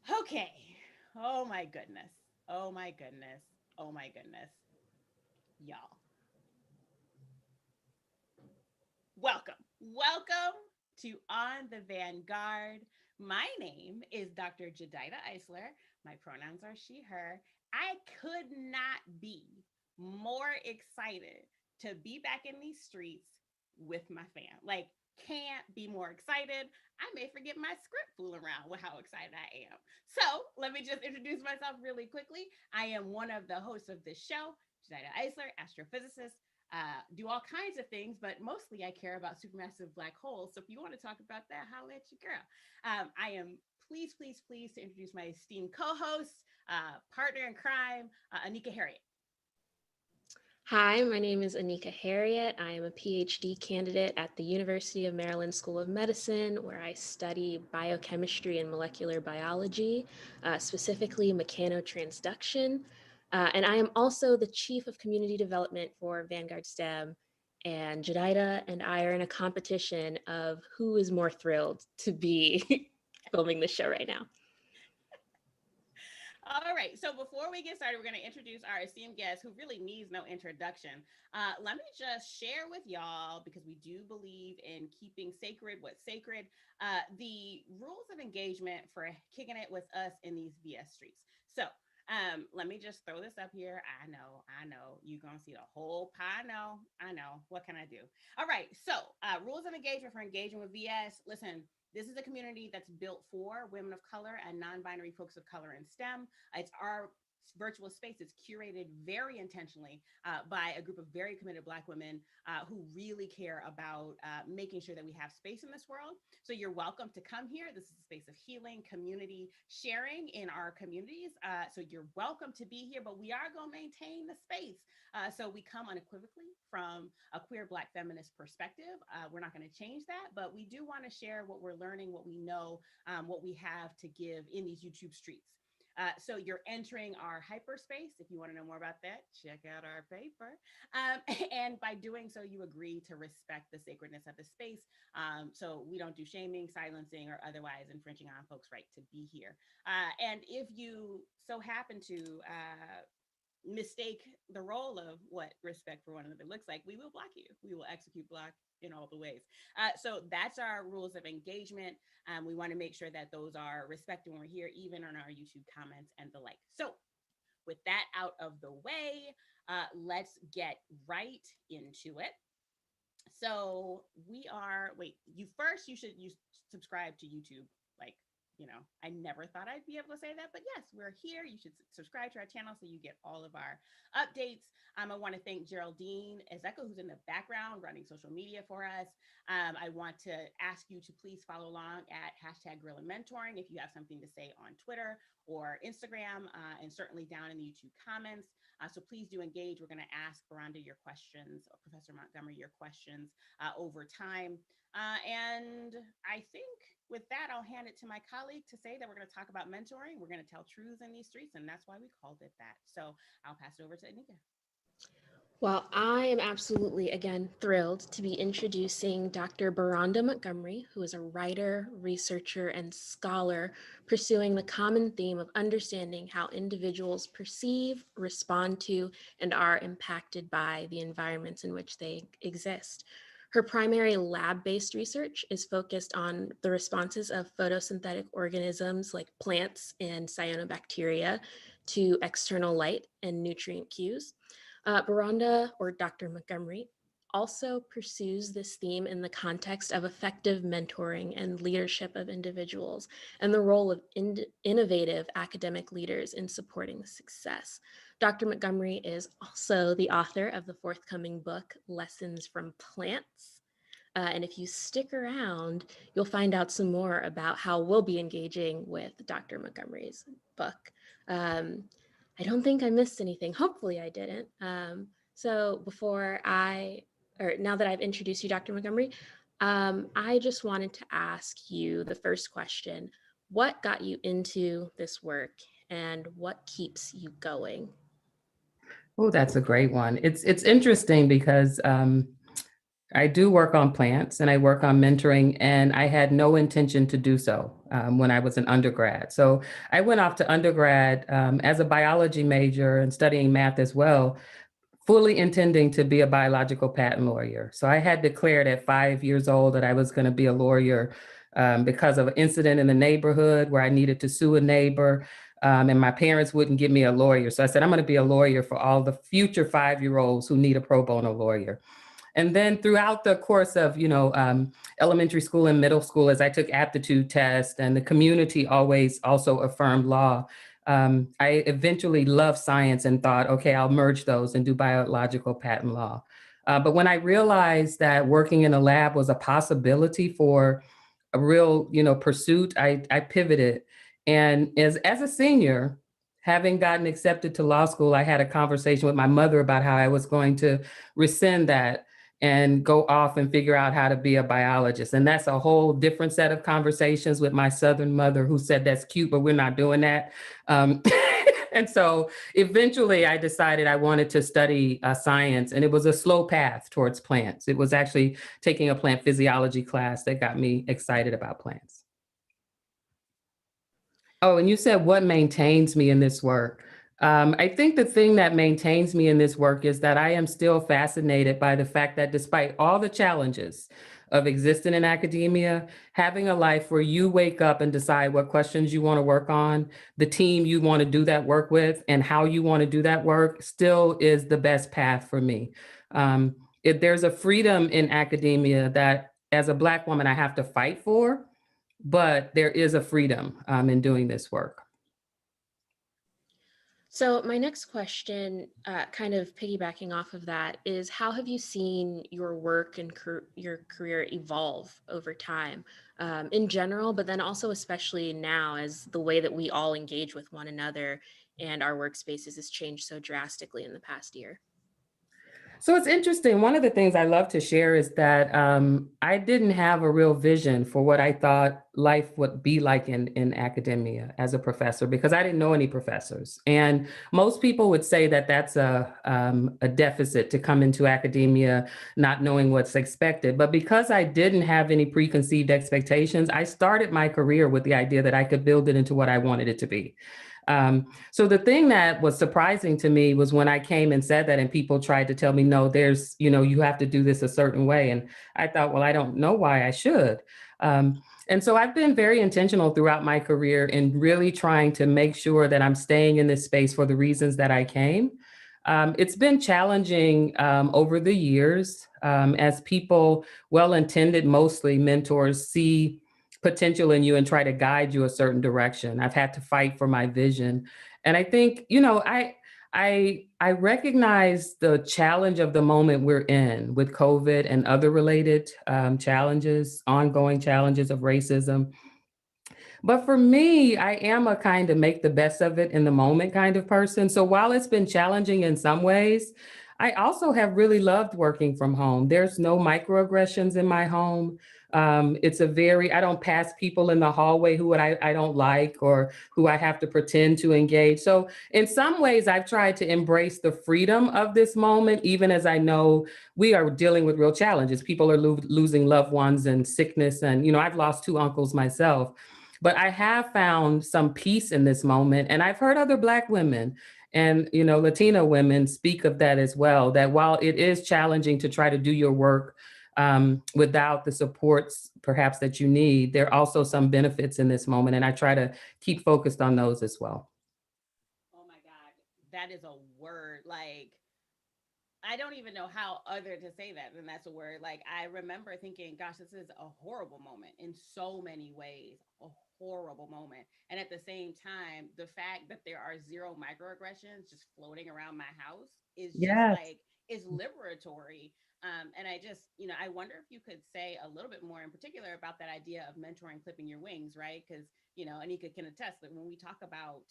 Okay. Oh my goodness. Oh my goodness. Oh my goodness. Y'all, welcome. Welcome to On the Vanguard. My name is Dr. Jedidah Isler. My pronouns are she, her. I could not be more excited to be back in these streets with my fam. Like, can't be more excited. I may forget my script fooling around with how excited I am. So, let me just introduce myself really quickly. I am one of the hosts of this show, Jedidah Isler, astrophysicist, do all kinds of things, but mostly I care about supermassive black holes. So if you want to talk about that, holla at your girl. I am pleased to introduce my esteemed co-host, partner in crime, Anicca Harriot. Hi, my name is Anicca Harriot. I am a PhD candidate at the University of Maryland School of Medicine, where I study biochemistry and molecular biology, specifically mechanotransduction. And I am also the Chief of Community Development for Vanguard STEM. And Jedidah and I are in a competition of who is more thrilled to be filming this show right now. All right. So before we get started, we're going to introduce our esteemed guest who really needs no introduction. Let me just share with y'all, because we do believe in keeping sacred what's sacred, the rules of engagement for kicking it with us in these VS streets. So let me just throw this up here. I know. You're going to see the whole pie. I know. What can I do? All right. So rules of engagement for engaging with VS. Listen, this is a community that's built for women of color and non-binary folks of color in STEM. It's our virtual space. It's curated very intentionally by a group of very committed Black women who really care about making sure that we have space in this world. So you're welcome to come here. This is a space of healing, community sharing in our communities. So you're welcome to be here, but we are going to maintain the space. So we come unequivocally from a queer Black feminist perspective. We're not going to change that, but we do want to share what we're learning, what we know, what we have to give in these YouTube streets. So you're entering our hyperspace. If you want to know more about that, check out our paper. And by doing so, you agree to respect the sacredness of the space. So we don't do shaming, silencing, or otherwise infringing on folks' right to be here. And if you so happen to mistake the role of what respect for one another looks like, we will block you. We will execute block in all the ways. So that's our rules of engagement. We want to make sure that those are respected when we're here, even on our YouTube comments and the like. So with that out of the way, let's get right into it. So you should subscribe to YouTube. Like, I never thought I'd be able to say that, but yes, we're here. You should subscribe to our channel so you get all of our updates. I want to thank Geraldine Ezeko, who's in the background running social media for us. I want to ask you to please follow along at #Guerilla Mentoring if you have something to say on Twitter or Instagram, and certainly down in the YouTube comments. So please do engage. We're going to ask Beronda your questions, or Professor Montgomery your questions over time. And I think with that, I'll hand it to my colleague to say that we're going to talk about mentoring. We're going to tell truths in these streets, and that's why we called it that. So I'll pass it over to Anicca. Well, I am absolutely, again, thrilled to be introducing Dr. Beronda Montgomery, who is a writer, researcher, and scholar pursuing the common theme of understanding how individuals perceive, respond to, and are impacted by the environments in which they exist. Her primary lab-based research is focused on the responses of photosynthetic organisms like plants and cyanobacteria to external light and nutrient cues. Beronda, or Dr. Montgomery, also pursues this theme in the context of effective mentoring and leadership of individuals and the role of innovative academic leaders in supporting success. Dr. Montgomery is also the author of the forthcoming book, Lessons from Plants. And if you stick around, you'll find out some more about how we'll be engaging with Dr. Montgomery's book. I don't think I missed anything. Hopefully I didn't. So now that I've introduced you, Dr. Montgomery, I just wanted to ask you the first question. What got you into this work and what keeps you going? Oh, that's a great one. It's interesting because I do work on plants and I work on mentoring, and I had no intention to do so when I was an undergrad. So I went off to undergrad as a biology major and studying math as well, fully intending to be a biological patent lawyer. So I had declared at 5 years old that I was going to be a lawyer because of an incident in the neighborhood where I needed to sue a neighbor. And my parents wouldn't give me a lawyer. So I said, I'm going to be a lawyer for all the future 5-year-olds who need a pro bono lawyer. And then throughout the course of, elementary school and middle school, as I took aptitude tests and the community always also affirmed law, I eventually loved science and thought, okay, I'll merge those and do biological patent law. But when I realized that working in a lab was a possibility for a real, pursuit, I pivoted. And as a senior, having gotten accepted to law school, I had a conversation with my mother about how I was going to rescind that and go off and figure out how to be a biologist. And that's a whole different set of conversations with my Southern mother, who said, that's cute, but we're not doing that. And so eventually I decided I wanted to study science, and it was a slow path towards plants. It was actually taking a plant physiology class that got me excited about plants. Oh, and you said what maintains me in this work. I think the thing that maintains me in this work is that I am still fascinated by the fact that despite all the challenges of existing in academia, having a life where you wake up and decide what questions you want to work on, the team you want to do that work with, and how you want to do that work still is the best path for me. If there's a freedom in academia that as a Black woman I have to fight for, but there is a freedom in doing this work. So my next question, kind of piggybacking off of that, is how have you seen your work and your career evolve over time in general, but then also especially now as the way that we all engage with one another and our workspaces has changed so drastically in the past year? So it's interesting. One of the things I love to share is that I didn't have a real vision for what I thought life would be like in academia as a professor, because I didn't know any professors. And most people would say that that's a deficit to come into academia not knowing what's expected. But because I didn't have any preconceived expectations, I started my career with the idea that I could build it into what I wanted it to be. So the thing that was surprising to me was when I came and said that, and people tried to tell me, no, you have to do this a certain way. And I thought, well, I don't know why I should. And so I've been very intentional throughout my career in really trying to make sure that I'm staying in this space for the reasons that I came. It's been challenging over the years as people, well-intended, mostly mentors, see potential in you and try to guide you a certain direction. I've had to fight for my vision. And I think, I recognize the challenge of the moment we're in with COVID and other related challenges, ongoing challenges of racism. But for me, I am a kind of make the best of it in the moment kind of person. So while it's been challenging in some ways, I also have really loved working from home. There's no microaggressions in my home. I don't pass people in the hallway who I don't like or who I have to pretend to engage. So in some ways, I've tried to embrace the freedom of this moment, even as I know we are dealing with real challenges. People are losing loved ones and sickness. And, I've lost 2 uncles myself. But I have found some peace in this moment. And I've heard other Black women and, Latina women speak of that as well, that while it is challenging to try to do your work without the supports perhaps that you need, there are also some benefits in this moment. And I try to keep focused on those as well. Oh my God, that is a word. Like, I don't even know how other to say that. And that's a word. Like, I remember thinking, gosh, this is a horrible moment in so many ways, a horrible moment. And at the same time, the fact that there are 0 microaggressions just floating around my house is just Yes. like, is liberatory. And I just, I wonder if you could say a little bit more in particular about that idea of mentoring, clipping your wings, right? Because, Anicca can attest that when we talk about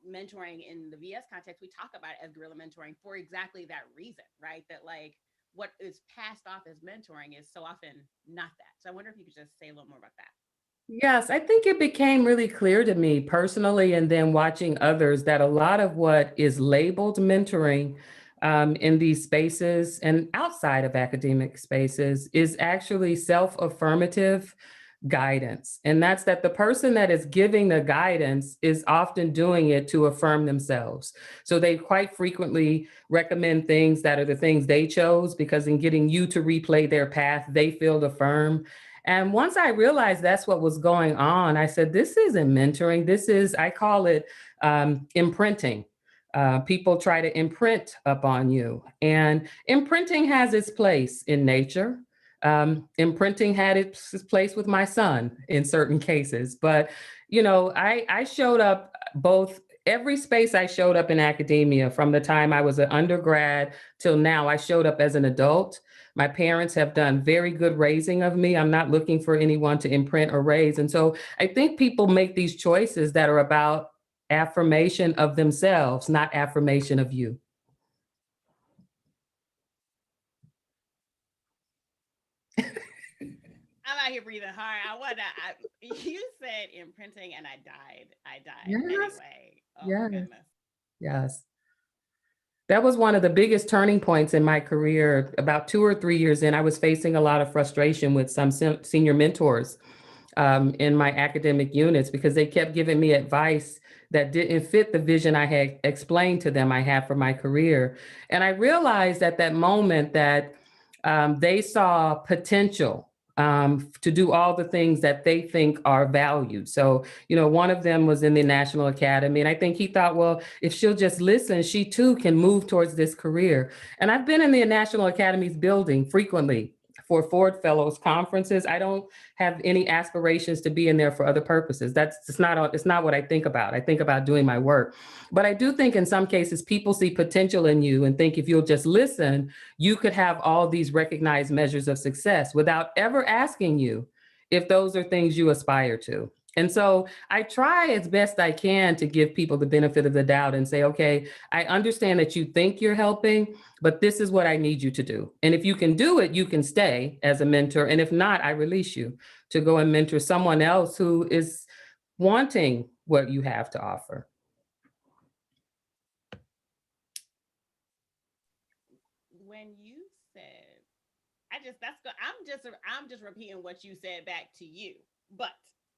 mentoring in the VS context, we talk about it as guerrilla mentoring for exactly that reason, right? That like what is passed off as mentoring is so often not that. So I wonder if you could just say a little more about that. Yes, I think it became really clear to me personally, and then watching others, that a lot of what is labeled mentoring in these spaces and outside of academic spaces is actually self-affirmative guidance. And that's that the person that is giving the guidance is often doing it to affirm themselves. So they quite frequently recommend things that are the things they chose, because in getting you to replay their path, they feel affirmed. And once I realized that's what was going on, I said, this isn't mentoring. This is, I call it imprinting. People try to imprint upon you. And imprinting has its place in nature. Imprinting had its place with my son in certain cases. But, you know, I showed up both, every space I showed up in academia from the time I was an undergrad till now, I showed up as an adult. My parents have done very good raising of me. I'm not looking for anyone to imprint or raise. And so I think people make these choices that are about affirmation of themselves, not affirmation of you. I'm out here breathing hard. You said imprinting and I died. Yes, Anyway. Oh my yes, goodness. yes. That was one of the biggest turning points in my career. About 2 or 3 years in, I was facing a lot of frustration with some senior mentors in my academic units, because they kept giving me advice that didn't fit the vision I had explained to them I had for my career. And I realized at that moment that they saw potential to do all the things that they think are valued. So, you know, one of them was in the National Academy. And I think he thought, well, if she'll just listen, she too can move towards this career. And I've been in the National Academy's building frequently for Ford Fellows conferences. I don't have any aspirations to be in there for other purposes. It's not what I think about. I think about doing my work. But I do think in some cases, people see potential in you and think if you'll just listen, you could have all these recognized measures of success without ever asking you if those are things you aspire to. And so I try as best I can to give people the benefit of the doubt and say, okay, I understand that you think you're helping, but this is what I need you to do. And if you can do it, you can stay as a mentor. And if not, I release you to go and mentor someone else who is wanting what you have to offer. When you said, I'm just repeating what you said back to you. But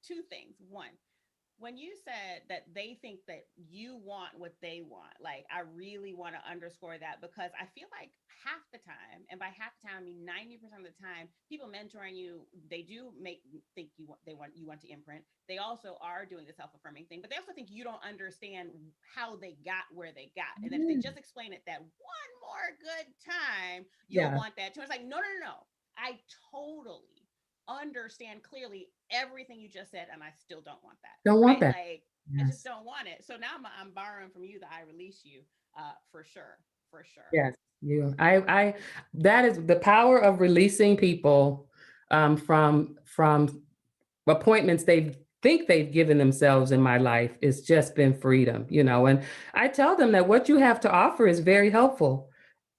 two things. One, when you said that they think that you want what they want, like I really want to underscore that, because I feel like half the time, and by half the time I mean 90% of the time, people mentoring you, they do make think you want to imprint. They also are doing the self-affirming thing, but they also think you don't understand how they got where they got. And that if they just explain it that one more good time, you'll Yeah. want that too. It's like, no, no, no, no. I totally understand clearly everything you just said, and I still don't want that. Don't want Right? that. Like I just Yes. don't want it. So now I'm borrowing from you that I release you, for sure, for sure. Yes. You. That is the power of releasing people from appointments they think they've given themselves in my life. It's just been freedom, you know. And I tell them that what you have to offer is very helpful.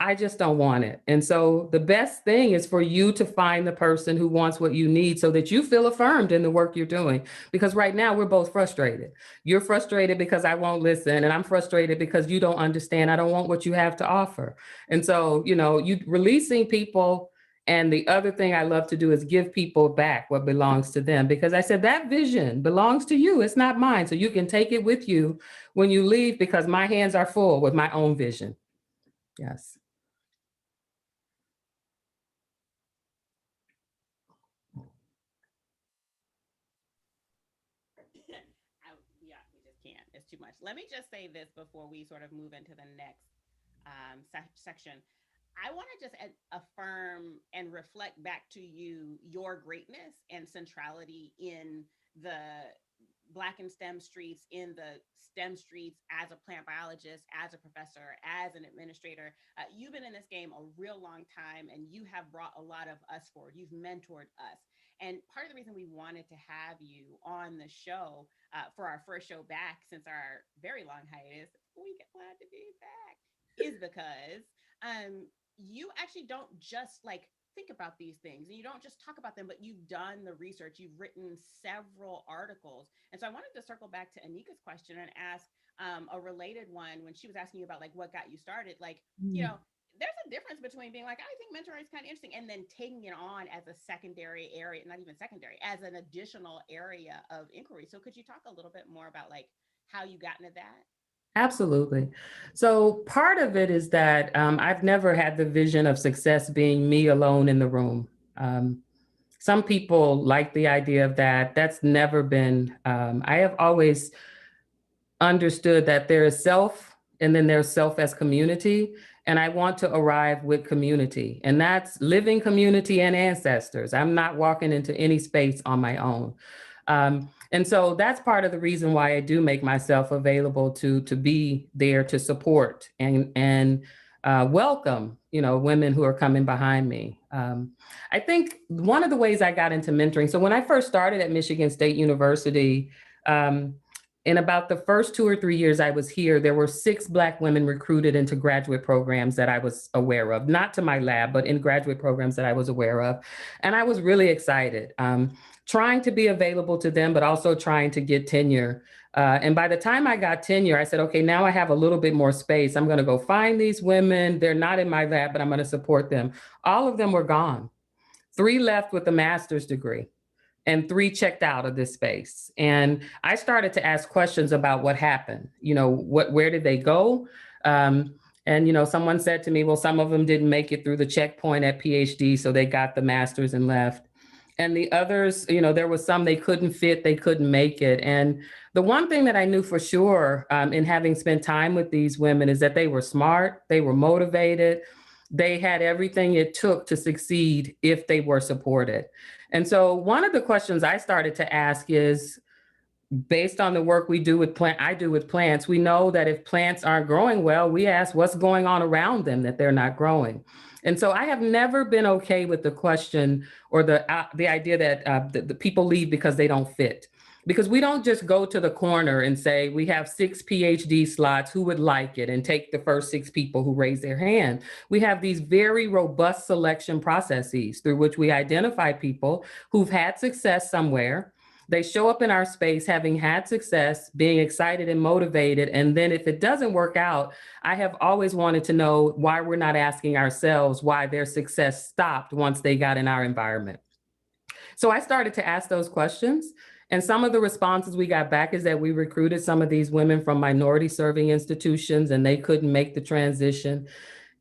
I just don't want it. And so the best thing is for you to find the person who wants what you need so that you feel affirmed in the work you're doing. Because right now we're both frustrated. You're frustrated because I won't listen, and I'm frustrated because you don't understand. I don't want what you have to offer. And so, you know, you releasing people. And the other thing I love to do is give people back what belongs to them, because I said that vision belongs to you. It's not mine. So you can take it with you when you leave, because my hands are full with my own vision. Yes. Yeah, we just can't. It's too much. Let me just say this before we sort of move into the next section. I want to just affirm and reflect back to you your greatness and centrality in the Black and STEM streets, in the STEM streets, as a plant biologist, as a professor, as an administrator. You've been in this game a real long time, and you have brought a lot of us forward. You've mentored us. And part of the reason we wanted to have you on the show for our first show back since our very long hiatus, we get glad to be back, is because you actually don't just like think about these things and you don't just talk about them, but you've done the research, you've written several articles. And so I wanted to circle back to Anicca's question and ask, a related one when she was asking you about like what got you started, like, you know, there's a difference between being like, I think mentoring is kind of interesting, and then taking it on as a secondary area, not even secondary, as an additional area of inquiry. So could you talk a little bit more about like how you got into that? Absolutely. So part of it is that I've never had the vision of success being me alone in the room. Some people like the idea of that. That's never been, I have always understood that there is self and then there's self as community. And I want to arrive with community, and that's living community and ancestors. I'm not walking into any space on my own. And so that's part of the reason why I do make myself available to be there to support and welcome, you know, women who are coming behind me. I think one of the ways I got into mentoring, so when I first started at Michigan State University, in about the first 2 or 3 years I was here, there were 6 Black women recruited into graduate programs that I was aware of, not to my lab, but in graduate programs that I was aware of. And I was really excited, trying to be available to them, but also trying to get tenure. And by the time I got tenure, I said, okay, now I have a little bit more space. I'm going to go find these women. They're not in my lab, but I'm going to support them. All of them were gone. 3 left with a master's degree, and 3 checked out of this space. And I started to ask questions about what happened. You know, where did they go? And, you know, someone said to me, well, some of them didn't make it through the checkpoint at PhD, so they got the master's and left. And the others, you know, there was some they couldn't fit, they couldn't make it. And the one thing that I knew for sure in having spent time with these women is that they were smart, they were motivated, they had everything it took to succeed if they were supported. And so one of the questions I started to ask is, based on the work we do with I do with plants, we know that if plants aren't growing well, we ask what's going on around them that they're not growing. And so I have never been okay with the question or the idea that the people leave because they don't fit. Because we don't just go to the corner and say, we have 6 PhD slots, who would like it, and take the first 6 people who raise their hand. We have these very robust selection processes through which we identify people who've had success somewhere. They show up in our space having had success, being excited and motivated. And then if it doesn't work out, I have always wanted to know why we're not asking ourselves why their success stopped once they got in our environment. So I started to ask those questions. And some of the responses we got back is that we recruited some of these women from minority serving institutions and they couldn't make the transition.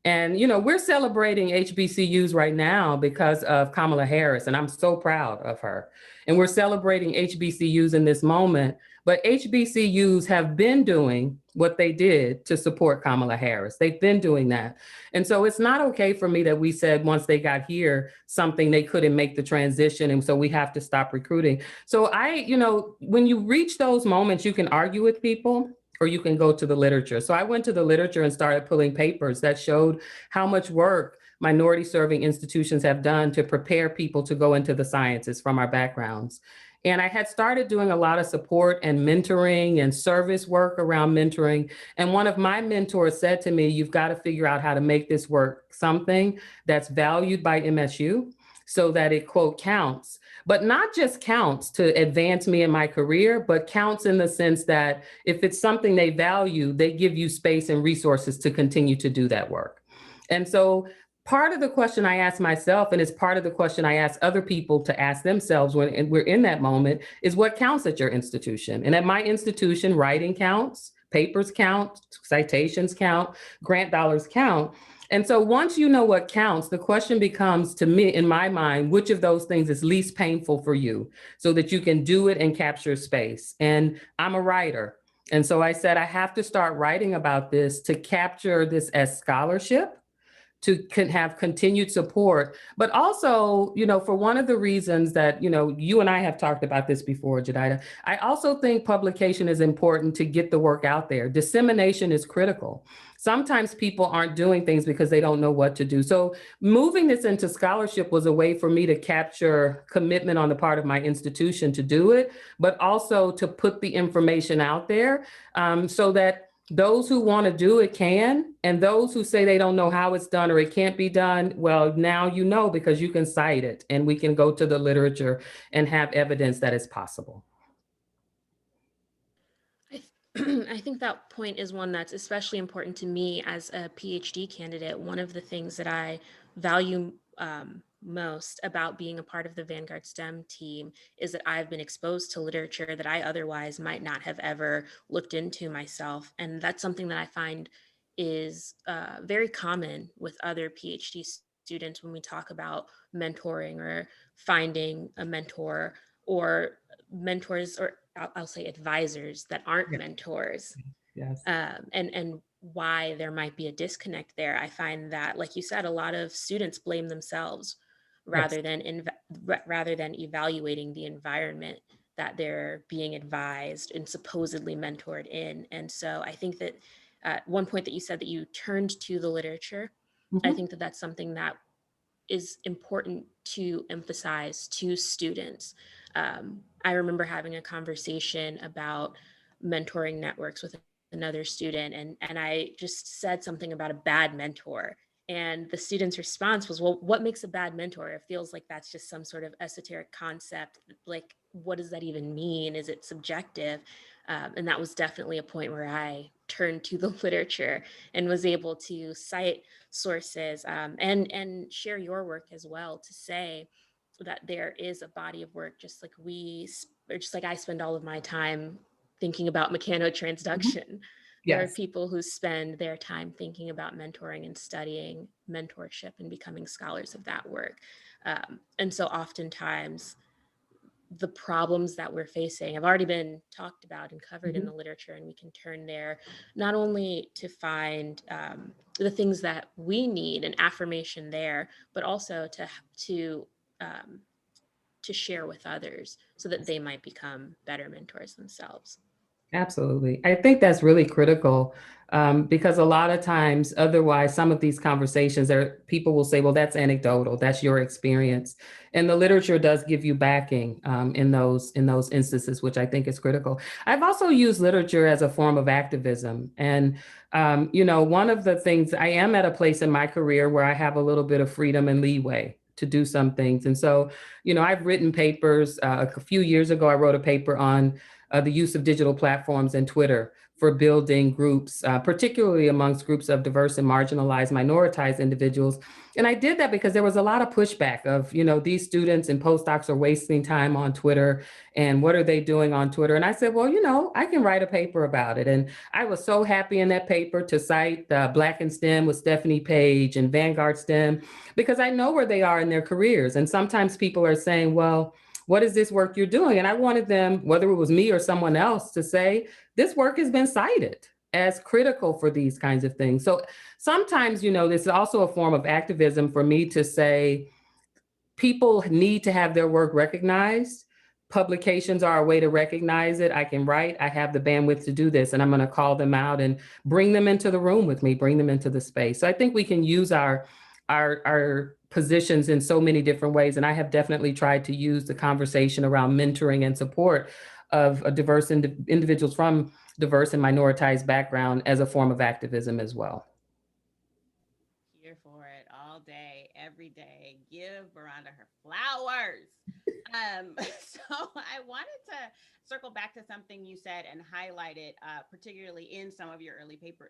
And, you know, we're celebrating HBCUs right now because of Kamala Harris, and I'm so proud of her. And we're celebrating HBCUs in this moment, but HBCUs have been doing what they did to support Kamala Harris. They've been doing that. And so it's not okay for me that we said once they got here, something they couldn't make the transition. And so we have to stop recruiting. So you know, when you reach those moments, you can argue with people, or you can go to the literature. So I went to the literature and started pulling papers that showed how much work minority serving institutions have done to prepare people to go into the sciences from our backgrounds. And I had started doing a lot of support and mentoring and service work around mentoring. And one of my mentors said to me, you've got to figure out how to make this work something that's valued by MSU so that it, quote, counts. But not just counts to advance me in my career, but counts in the sense that if it's something they value, they give you space and resources to continue to do that work. And so part of the question I ask myself, and it's part of the question I ask other people to ask themselves when we're in that moment, is what counts at your institution? And at my institution, writing counts, papers count, citations count, grant dollars count. And so once you know what counts, the question becomes, to me, in my mind, which of those things is least painful for you so that you can do it and capture space? And I'm a writer. And so I said, I have to start writing about this to capture this as scholarship, to have continued support, but also, you know, for one of the reasons that, you know, you and I have talked about this before, Jedidah, I also think publication is important to get the work out there. Dissemination is critical. Sometimes people aren't doing things because they don't know what to do. So moving this into scholarship was a way for me to capture commitment on the part of my institution to do it, but also to put the information out there so that those who want to do it can, and those who say they don't know how it's done or it can't be done, well, now you know, because you can cite it and we can go to the literature and have evidence that it's possible. I think that point is one that's especially important to me as a PhD candidate. One of the things that I value most about being a part of the Vanguard STEM team is that I've been exposed to literature that I otherwise might not have ever looked into myself. And that's something that I find is very common with other PhD students when we talk about mentoring or finding a mentor or mentors, or I'll say advisors that aren't Yeah. mentors, Yes. and why there might be a disconnect there. I find that, like you said, a lot of students blame themselves Yes. rather than evaluating the environment that they're being advised and supposedly mentored in. And so I think that one point that you said that you turned to the literature, I Mhm. think that that's something that is important to emphasize to students. I remember having a conversation about mentoring networks with another student, and I just said something about a bad mentor. And the student's response was, well, what makes a bad mentor? It feels like that's just some sort of esoteric concept. Like, what does that even mean? Is it subjective? And that was definitely a point where I turned to the literature and was able to cite sources, and share your work as well, to say that there is a body of work, just like or just like I spend all of my time thinking about Mhm. mechanotransduction. There are Yes. people who spend their time thinking about mentoring and studying mentorship and becoming scholars of that work. And so oftentimes the problems that we're facing have already been talked about and covered in Mhm. the literature, and we can turn there not only to find the things that we need and affirmation there, but also um, to share with others so that they might become better mentors themselves. Absolutely. I think that's really critical, because a lot of times, otherwise, some of these conversations, there people will say, "Well, that's anecdotal. That's your experience," and the literature does give you backing, in those instances, which I think is critical. I've also used literature as a form of activism, and one of the things, I am at a place in my career where I have a little bit of freedom and leeway to do some things, and so I've written papers. A few years ago, I wrote a paper on the use of digital platforms and Twitter for building groups, particularly amongst groups of diverse and marginalized, minoritized individuals. And I did that because there was a lot of pushback of, these students and postdocs are wasting time on Twitter, and what are they doing on Twitter? And I said, well, I can write a paper about it. And I was so happy in that paper to cite Black in STEM with Stephanie Page and Vanguard STEM, because I know where they are in their careers. And sometimes people are saying, well, what is this work you're doing? And I wanted them, whether it was me or someone else, to say, this work has been cited as critical for these kinds of things. So sometimes, this is also a form of activism for me to say, people need to have their work recognized. Publications are a way to recognize it. I can write, I have the bandwidth to do this, and I'm going to call them out and bring them into the room with me, bring them into the space. So I think we can use our positions in so many different ways. And I have definitely tried to use the conversation around mentoring and support of diverse individuals from diverse and minoritized background as a form of activism as well. Here for it all day, every day. Give Beronda her flowers. So I wanted to circle back to something you said and highlight it, particularly in some of your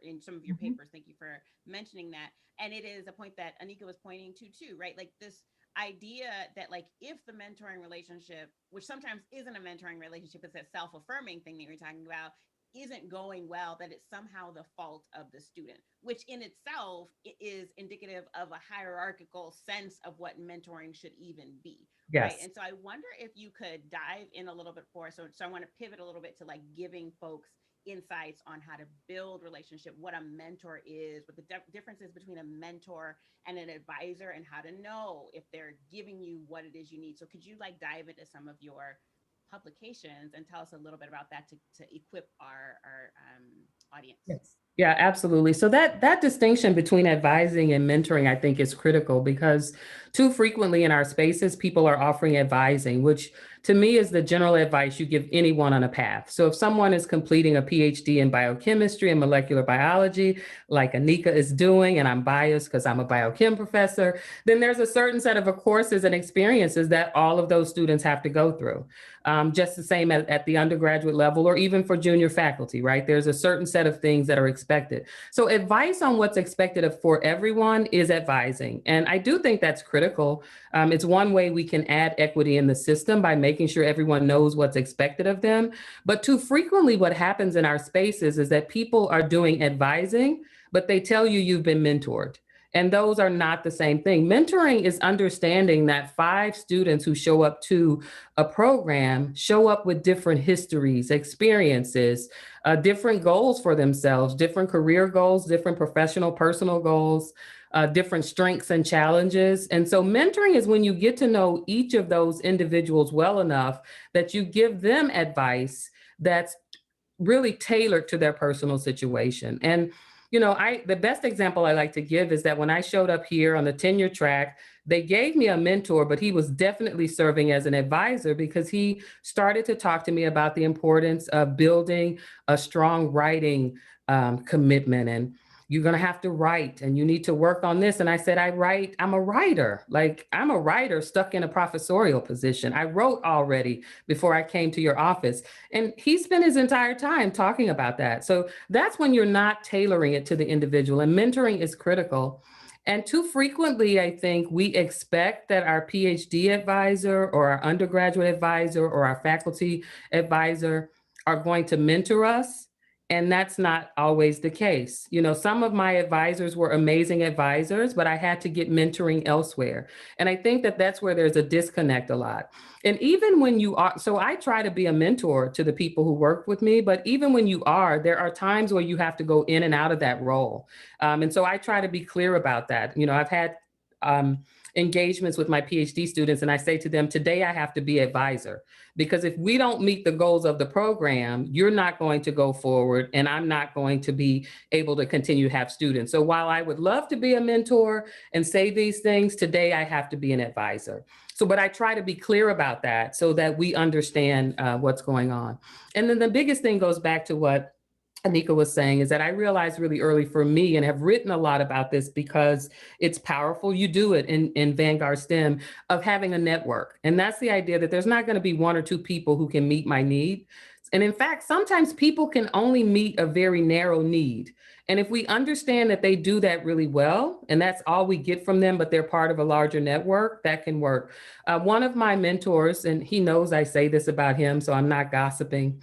in some of your Mhm. papers. Thank you for mentioning that. And it is a point that Anicca was pointing to too, right? Like this idea that like if the mentoring relationship, which sometimes isn't a mentoring relationship, it's that self-affirming thing that you're talking about, isn't going well, that it's somehow the fault of the student, which in itself is indicative of a hierarchical sense of what mentoring should even be. Right. Yes. And so I wonder if you could dive in a little bit more. So I want to pivot a little bit to like giving folks insights on how to build relationship, what a mentor is, what the differences between a mentor and an advisor, and how to know if they're giving you what it is you need. So could you like dive into some of your publications and tell us a little bit about that to equip our audience? Yes. Yeah, absolutely. So that distinction between advising and mentoring, I think, is critical, because too frequently in our spaces, people are offering advising, which to me is the general advice you give anyone on a path. So if someone is completing a PhD in biochemistry and molecular biology, like Anicca is doing, and I'm biased because I'm a biochem professor, then there's a certain set of courses and experiences that all of those students have to go through. Just the same at the undergraduate level, or even for junior faculty, right? There's a certain set of things that are expected. So advice on what's expected of for everyone is advising. And I do think that's critical. It's one way we can add equity in the system by making sure everyone knows what's expected of them. But too frequently what happens in our spaces is that people are doing advising, but they tell you you've been mentored. And those are not the same thing. Mentoring is understanding that 5 students who show up to a program show up with different histories, experiences, different goals for themselves, different career goals, different professional, personal goals, different strengths and challenges. And so mentoring is when you get to know each of those individuals well enough that you give them advice that's really tailored to their personal situation. And the best example I like to give is that when I showed up here on the tenure track, they gave me a mentor, but he was definitely serving as an advisor because he started to talk to me about the importance of building a strong writing commitment. And you're going to have to write and you need to work on this. And I said, I'm a writer. Like, I'm a writer stuck in a professorial position. I wrote already before I came to your office. And he spent his entire time talking about that. So that's when you're not tailoring it to the individual, and mentoring is critical. And too frequently, I think we expect that our PhD advisor or our undergraduate advisor or our faculty advisor are going to mentor us. And that's not always the case. Some of my advisors were amazing advisors, but I had to get mentoring elsewhere. And I think that that's where there's a disconnect a lot. And even when you are, so I try to be a mentor to the people who work with me, but even when you are, there are times where you have to go in and out of that role. And so I try to be clear about that. I've had engagements with my PhD students, and I say to them, today I have to be advisor, because if we don't meet the goals of the program, you're not going to go forward, and I'm not going to be able to continue to have students. So while I would love to be a mentor and say these things, today I have to be an advisor. But I try to be clear about that so that we understand what's going on. And then the biggest thing goes back to what Anicca was saying, is that I realized really early for me, and have written a lot about this because it's powerful. You do it in Vanguard STEM, of having a network. And that's the idea that there's not going to be 1 or 2 people who can meet my need. And in fact, sometimes people can only meet a very narrow need. And if we understand that they do that really well, and that's all we get from them, but they're part of a larger network, that can work. One of my mentors, and he knows I say this about him, so I'm not gossiping.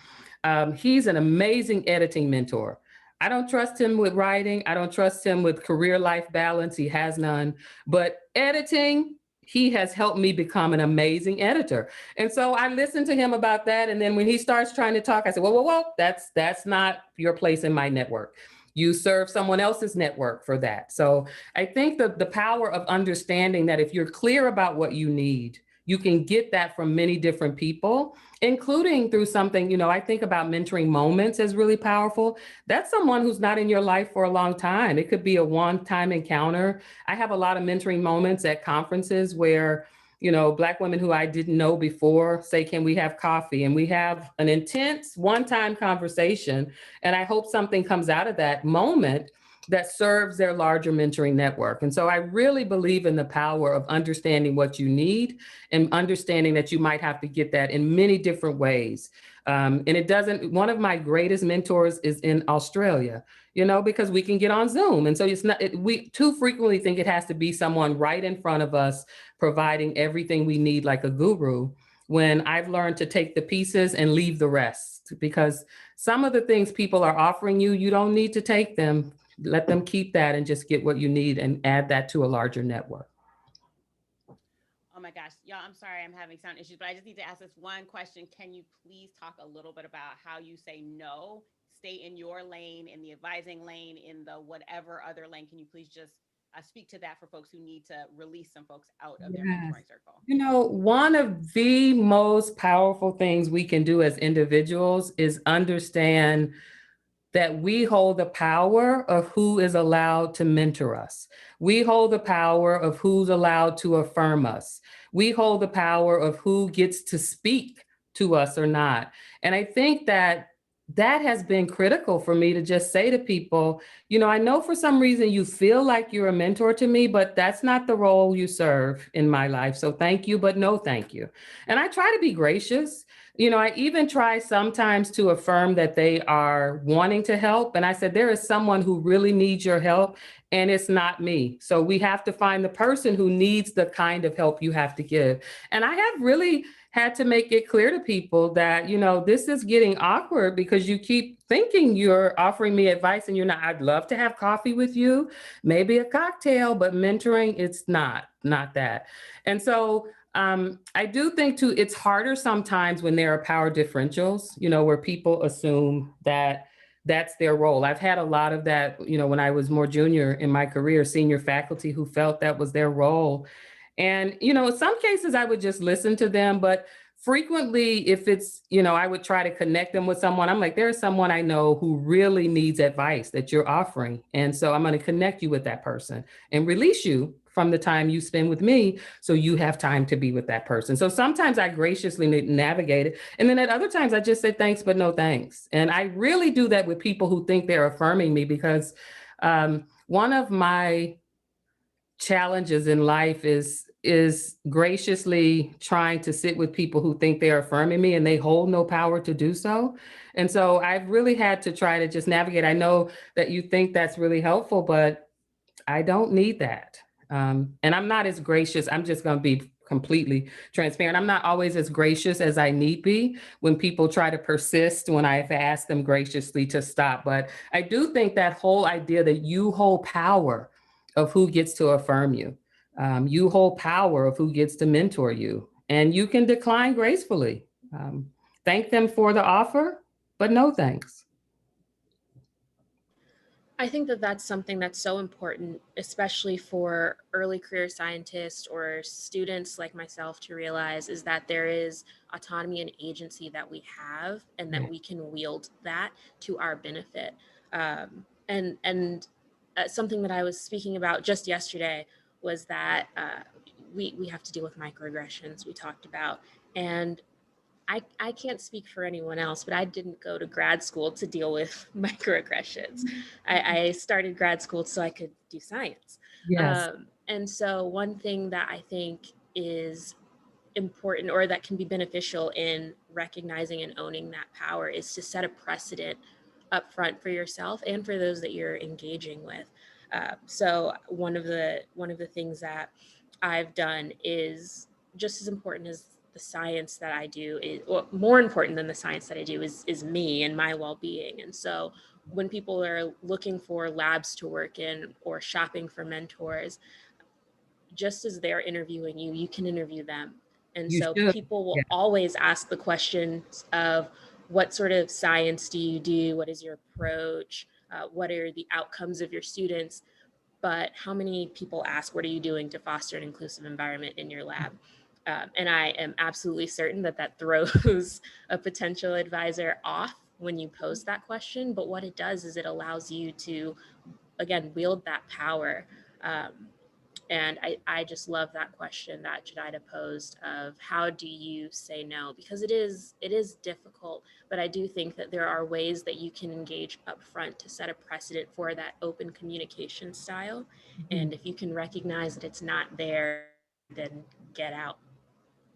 He's an amazing editing mentor. I don't trust him with writing. I don't trust him with career life balance. He has none. But editing, he has helped me become an amazing editor. And so I listened to him about that. And then when he starts trying to talk, I said, whoa, that's not your place in my network. You serve someone else's network for that. So I think the power of understanding that if you're clear about what you need, you can get that from many different people, including through something, I think about mentoring moments as really powerful. That's someone who's not in your life for a long time. It could be a one-time encounter. I have a lot of mentoring moments at conferences where, Black women who I didn't know before say, can we have coffee? And we have an intense one-time conversation. And I hope something comes out of that moment that serves their larger mentoring network. And so I really believe in the power of understanding what you need and understanding that you might have to get that in many different ways. And one of my greatest mentors is in Australia, because we can get on Zoom. And so we too frequently think it has to be someone right in front of us, providing everything we need like a guru, when I've learned to take the pieces and leave the rest, because some of the things people are offering you, you don't need to take them. Let them keep that and just get what you need and add that to a larger network. Oh my gosh, y'all, I'm sorry I'm having sound issues, but I just need to ask this one question. Can you please talk a little bit about how you say no, stay in your lane, in the advising lane, in the whatever other lane? Can you please just speak to that for folks who need to release some folks out of their mentoring circle? One of the most powerful things we can do as individuals is understand that we hold the power of who is allowed to mentor us. We hold the power of who's allowed to affirm us. We hold the power of who gets to speak to us or not. And I think that that has been critical for me to just say to people, you know, I know for some reason you feel like you're a mentor to me, but that's not the role you serve in my life. So thank you, but no thank you. And I try to be gracious. You know, I even try sometimes to affirm that they are wanting to help. And I said, there is someone who really needs your help, and it's not me. So we have to find the person who needs the kind of help you have to give. And I have really had to make it clear to people that, you know, this is getting awkward because you keep thinking you're offering me advice and you're not. I'd love to have coffee with you, maybe a cocktail, but mentoring, it's not that. And so I do think too, it's harder sometimes when there are power differentials, you know, where people assume that that's their role. I've had a lot of that, you know, when I was more junior in my career, senior faculty who felt that was their role. And, you know, in some cases I would just listen to them, but frequently if it's, you know, I would try to connect them with someone. I'm like, there's someone I know who really needs advice that you're offering. And so I'm going to connect you with that person and release you from the time you spend with me so you have time to be with that person. So sometimes I graciously navigate it. And then at other times I just say thanks, but no thanks. And I really do that with people who think they're affirming me because one of my challenges in life is graciously trying to sit with people who think they're affirming me and they hold no power to do so. And so I've really had to try to just navigate. I know that you think that's really helpful, but I don't need that. And I'm not as gracious. I'm just going to be completely transparent. I'm not always as gracious as I need be when people try to persist when I've asked them graciously to stop. But I do think that whole idea that you hold power of who gets to affirm you. You hold power of who gets to mentor you, and you can decline gracefully. Thank them for the offer, but no thanks. I think that that's something that's so important, especially for early career scientists or students like myself to realize is that there is autonomy and agency that we have and that we can wield that to our benefit. And something that I was speaking about just yesterday was that we have to deal with microaggressions we talked about. And I can't speak for anyone else, but I didn't go to grad school to deal with microaggressions. I started grad school so I could do science. Yes. And so one thing that I think is important or that can be beneficial in recognizing and owning that power is to set a precedent up front for yourself and for those that you're engaging with. So one of the things that I've done is just as important as the science that I do is, or more important than the science that I do is me and my well-being. And so when people are looking for labs to work in or shopping for mentors, just as they're interviewing you, you can interview them. And You so should. people will always ask the questions of what sort of science do you do? What is your approach? What are the outcomes of your students? But how many people ask, what are you doing to foster an inclusive environment in your lab? And I am absolutely certain that that throws a potential advisor off when you pose that question. But what it does is it allows you to, again, wield that power. And I just love that question that Jedidah posed of how do you say no? Because it is difficult, but I do think that there are ways that you can engage upfront to set a precedent for that open communication style. And if you can recognize that it's not there, then get out.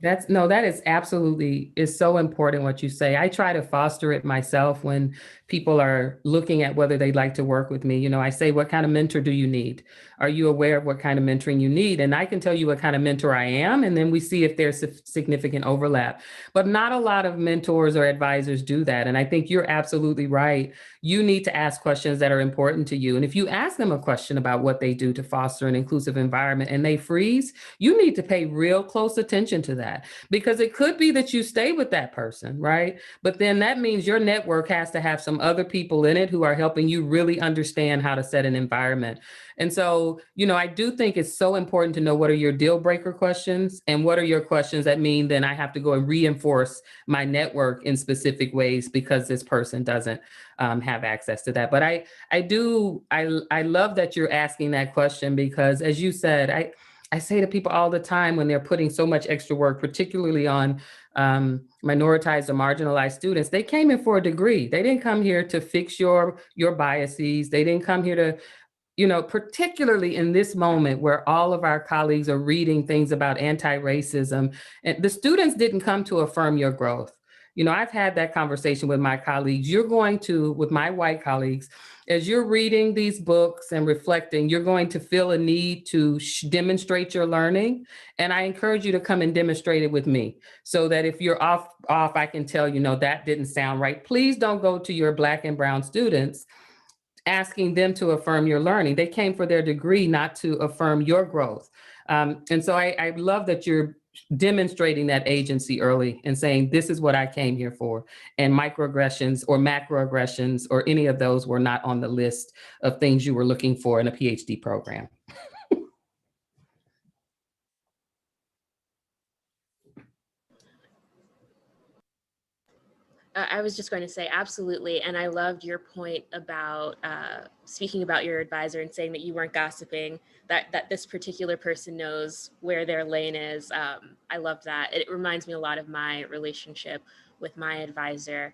That is absolutely is so important what you say. I try to foster it myself when people are looking at whether they'd like to work with me. You know, I say, what kind of mentor do you need? Are you aware of what kind of mentoring you need? And I can tell you what kind of mentor I am. And then we see if there's significant overlap. But not a lot of mentors or advisors do that. And I think you're absolutely right. You need to ask questions that are important to you. And if you ask them a question about what they do to foster an inclusive environment and they freeze, you need to pay real close attention to that. that, because it could be that you stay with that person, right? But then that means your network has to have some other people in it who are helping you really understand how to set an environment. And so, I do think it's so important to know what are your deal breaker questions and what are your questions that mean then I have to go and reinforce my network in specific ways because this person doesn't have access to that. But I love that you're asking that question, because as you said, I say to people all the time when they're putting so much extra work, particularly on minoritized or marginalized students, they came in for a degree. They didn't come here to fix your biases. They didn't come here to, particularly in this moment where all of our colleagues are reading things about anti-racism, and the students didn't come to affirm your growth. I've had that conversation with my colleagues. With my white colleagues, as you're reading these books and reflecting, you're going to feel a need to demonstrate your learning. And I encourage you to come and demonstrate it with me, so that if you're off, I can tell you, no, that didn't sound right. Please don't go to your Black and brown students asking them to affirm your learning. They came for their degree, not to affirm your growth. And so I love that you're demonstrating that agency early and saying, this is what I came here for. And microaggressions or macroaggressions or any of those were not on the list of things you were looking for in a PhD program. I was just going to say, absolutely. And I loved your point about speaking about your advisor and saying that you weren't gossiping, that this particular person knows where their lane is. I love that. It reminds me a lot of my relationship with my advisor.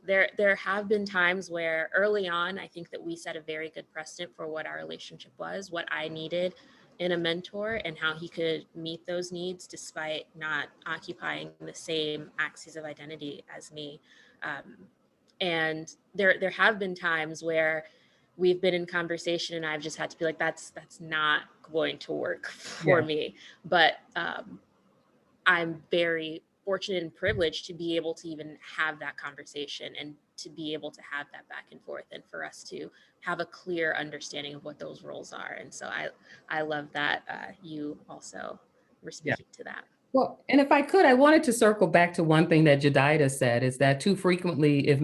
There have been times where early on, I think that we set a very good precedent for what our relationship was, what I needed in a mentor, and how he could meet those needs despite not occupying the same axes of identity as me. And there have been times where we've been in conversation and I've just had to be like, that's not going to work for me. But I'm very fortunate and privileged to be able to even have that conversation and to be able to have that back and forth, and for us to have a clear understanding of what those roles are. And so I love that you also were speaking to that. Well, and if I could, I wanted to circle back to one thing that Jedidah said, is that too frequently, if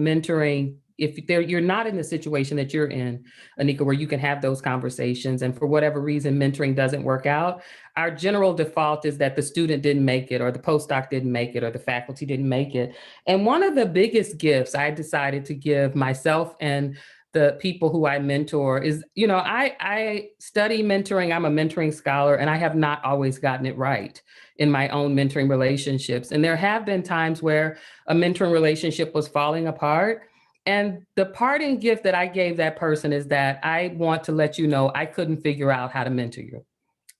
you're not in the situation that you're in, Anicca, where you can have those conversations, and for whatever reason, mentoring doesn't work out, our general default is that the student didn't make it, or the postdoc didn't make it, or the faculty didn't make it. And one of the biggest gifts I decided to give myself and the people who I mentor is, I study mentoring. I'm a mentoring scholar, and I have not always gotten it right in my own mentoring relationships. And there have been times where a mentoring relationship was falling apart. And the parting gift that I gave that person is that I want to let you know I couldn't figure out how to mentor you.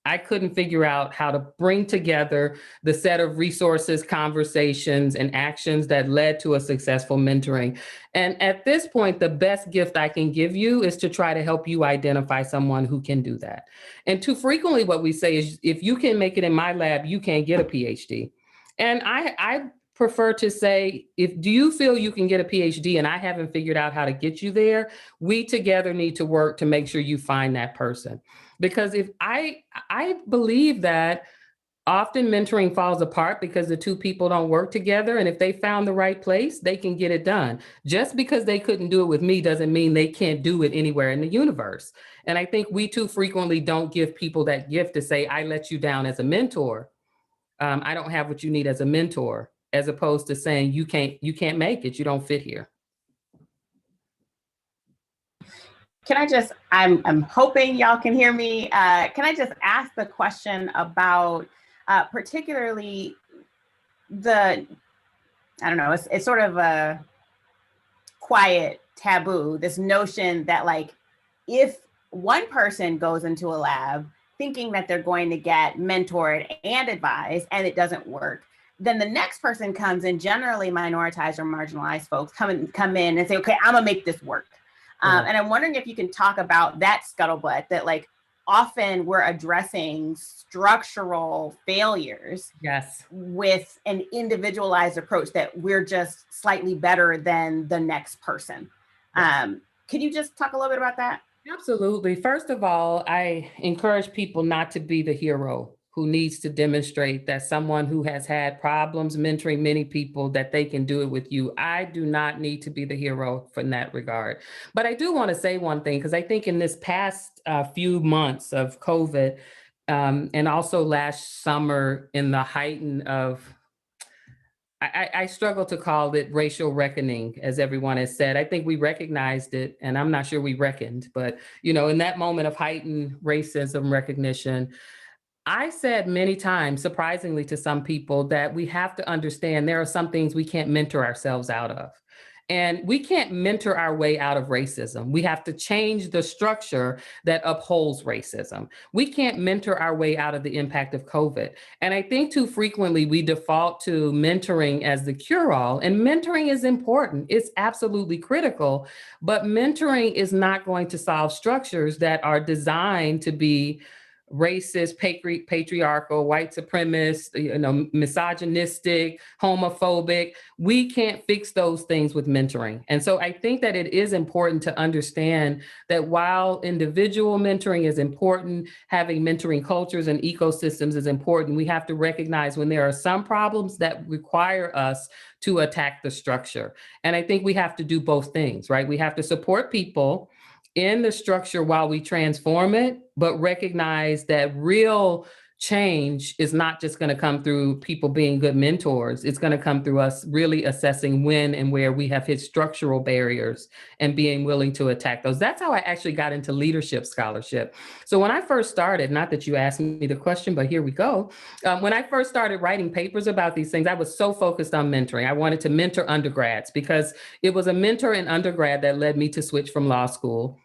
I couldn't figure out how to bring together the set of resources, conversations, and actions that led to a successful mentoring. And at this point, the best gift I can give you is to try to help you identify someone who can do that. And too frequently, what we say is, if you can make it in my lab, you can't get a PhD. And I prefer to say, do you feel you can get a PhD and I haven't figured out how to get you there, we together need to work to make sure you find that person. Because if I believe that often mentoring falls apart because the two people don't work together. And if they found the right place, they can get it done. Just because they couldn't do it with me doesn't mean they can't do it anywhere in the universe. And I think we too frequently don't give people that gift to say, I let you down as a mentor. I don't have what you need as a mentor, as opposed to saying you can't make it, you don't fit here. Can I just, I'm hoping y'all can hear me. Can I just ask the question about particularly I don't know, it's sort of a quiet taboo, this notion that like, if one person goes into a lab thinking that they're going to get mentored and advised and it doesn't work, then the next person comes in, generally minoritized or marginalized folks come in and say, okay, I'm gonna make this work. And I'm wondering if you can talk about that scuttlebutt, that like often we're addressing structural failures with an individualized approach, that we're just slightly better than the next person. Could you just talk a little bit about that? Absolutely. First of all, I encourage people not to be the hero who needs to demonstrate that someone who has had problems mentoring many people, that they can do it with you. I do not need to be the hero in that regard. But I do want to say one thing, because I think in this past few months of COVID, and also last summer in the heighten of, I struggle to call it racial reckoning, as everyone has said. I think we recognized it, and I'm not sure we reckoned, but in that moment of heightened racism recognition, I said many times, surprisingly to some people, that we have to understand there are some things we can't mentor ourselves out of. And we can't mentor our way out of racism. We have to change the structure that upholds racism. We can't mentor our way out of the impact of COVID. And I think too frequently we default to mentoring as the cure-all, and mentoring is important. It's absolutely critical, but mentoring is not going to solve structures that are designed to be racist, patriarchal, white supremacist, misogynistic, homophobic. We can't fix those things with mentoring. And so I think that it is important to understand that while individual mentoring is important, having mentoring cultures and ecosystems is important, we have to recognize when there are some problems that require us to attack the structure. And I think we have to do both things, right? We have to support people in the structure while we transform it, but recognize that real change is not just going to come through people being good mentors. It's going to come through us really assessing when and where we have hit structural barriers and being willing to attack those. That's how I actually got into leadership scholarship. So when I first started, not that you asked me the question, but here we go. When I first started writing papers about these things, I was so focused on mentoring. I wanted to mentor undergrads because it was a mentor in undergrad that led me to switch from law school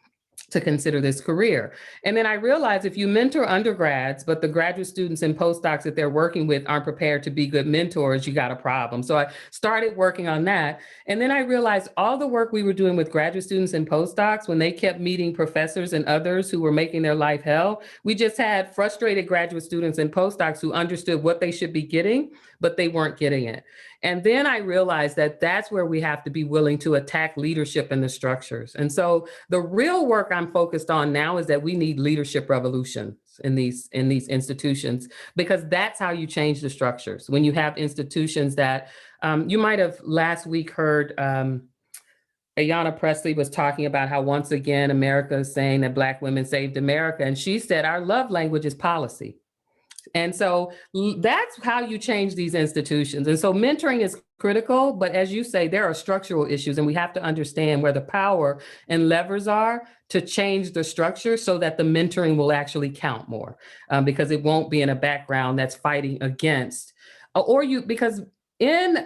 to consider this career. And then I realized if you mentor undergrads, but the graduate students and postdocs that they're working with aren't prepared to be good mentors, you got a problem. So I started working on that. And then I realized all the work we were doing with graduate students and postdocs, when they kept meeting professors and others who were making their life hell, we just had frustrated graduate students and postdocs who understood what they should be getting, but they weren't getting it. And then I realized that that's where we have to be willing to attack leadership in the structures. And so the real work I'm focused on now is that we need leadership revolutions in these institutions, because that's how you change the structures. When you have institutions that you might have last week heard Ayanna Pressley was talking about how once again America is saying that Black women saved America. And she said, our love language is policy. And so that's how you change these institutions. And so mentoring is critical, but as you say, there are structural issues, and we have to understand where the power and levers are to change the structure so that the mentoring will actually count more, because it won't be in a background that's fighting against, because in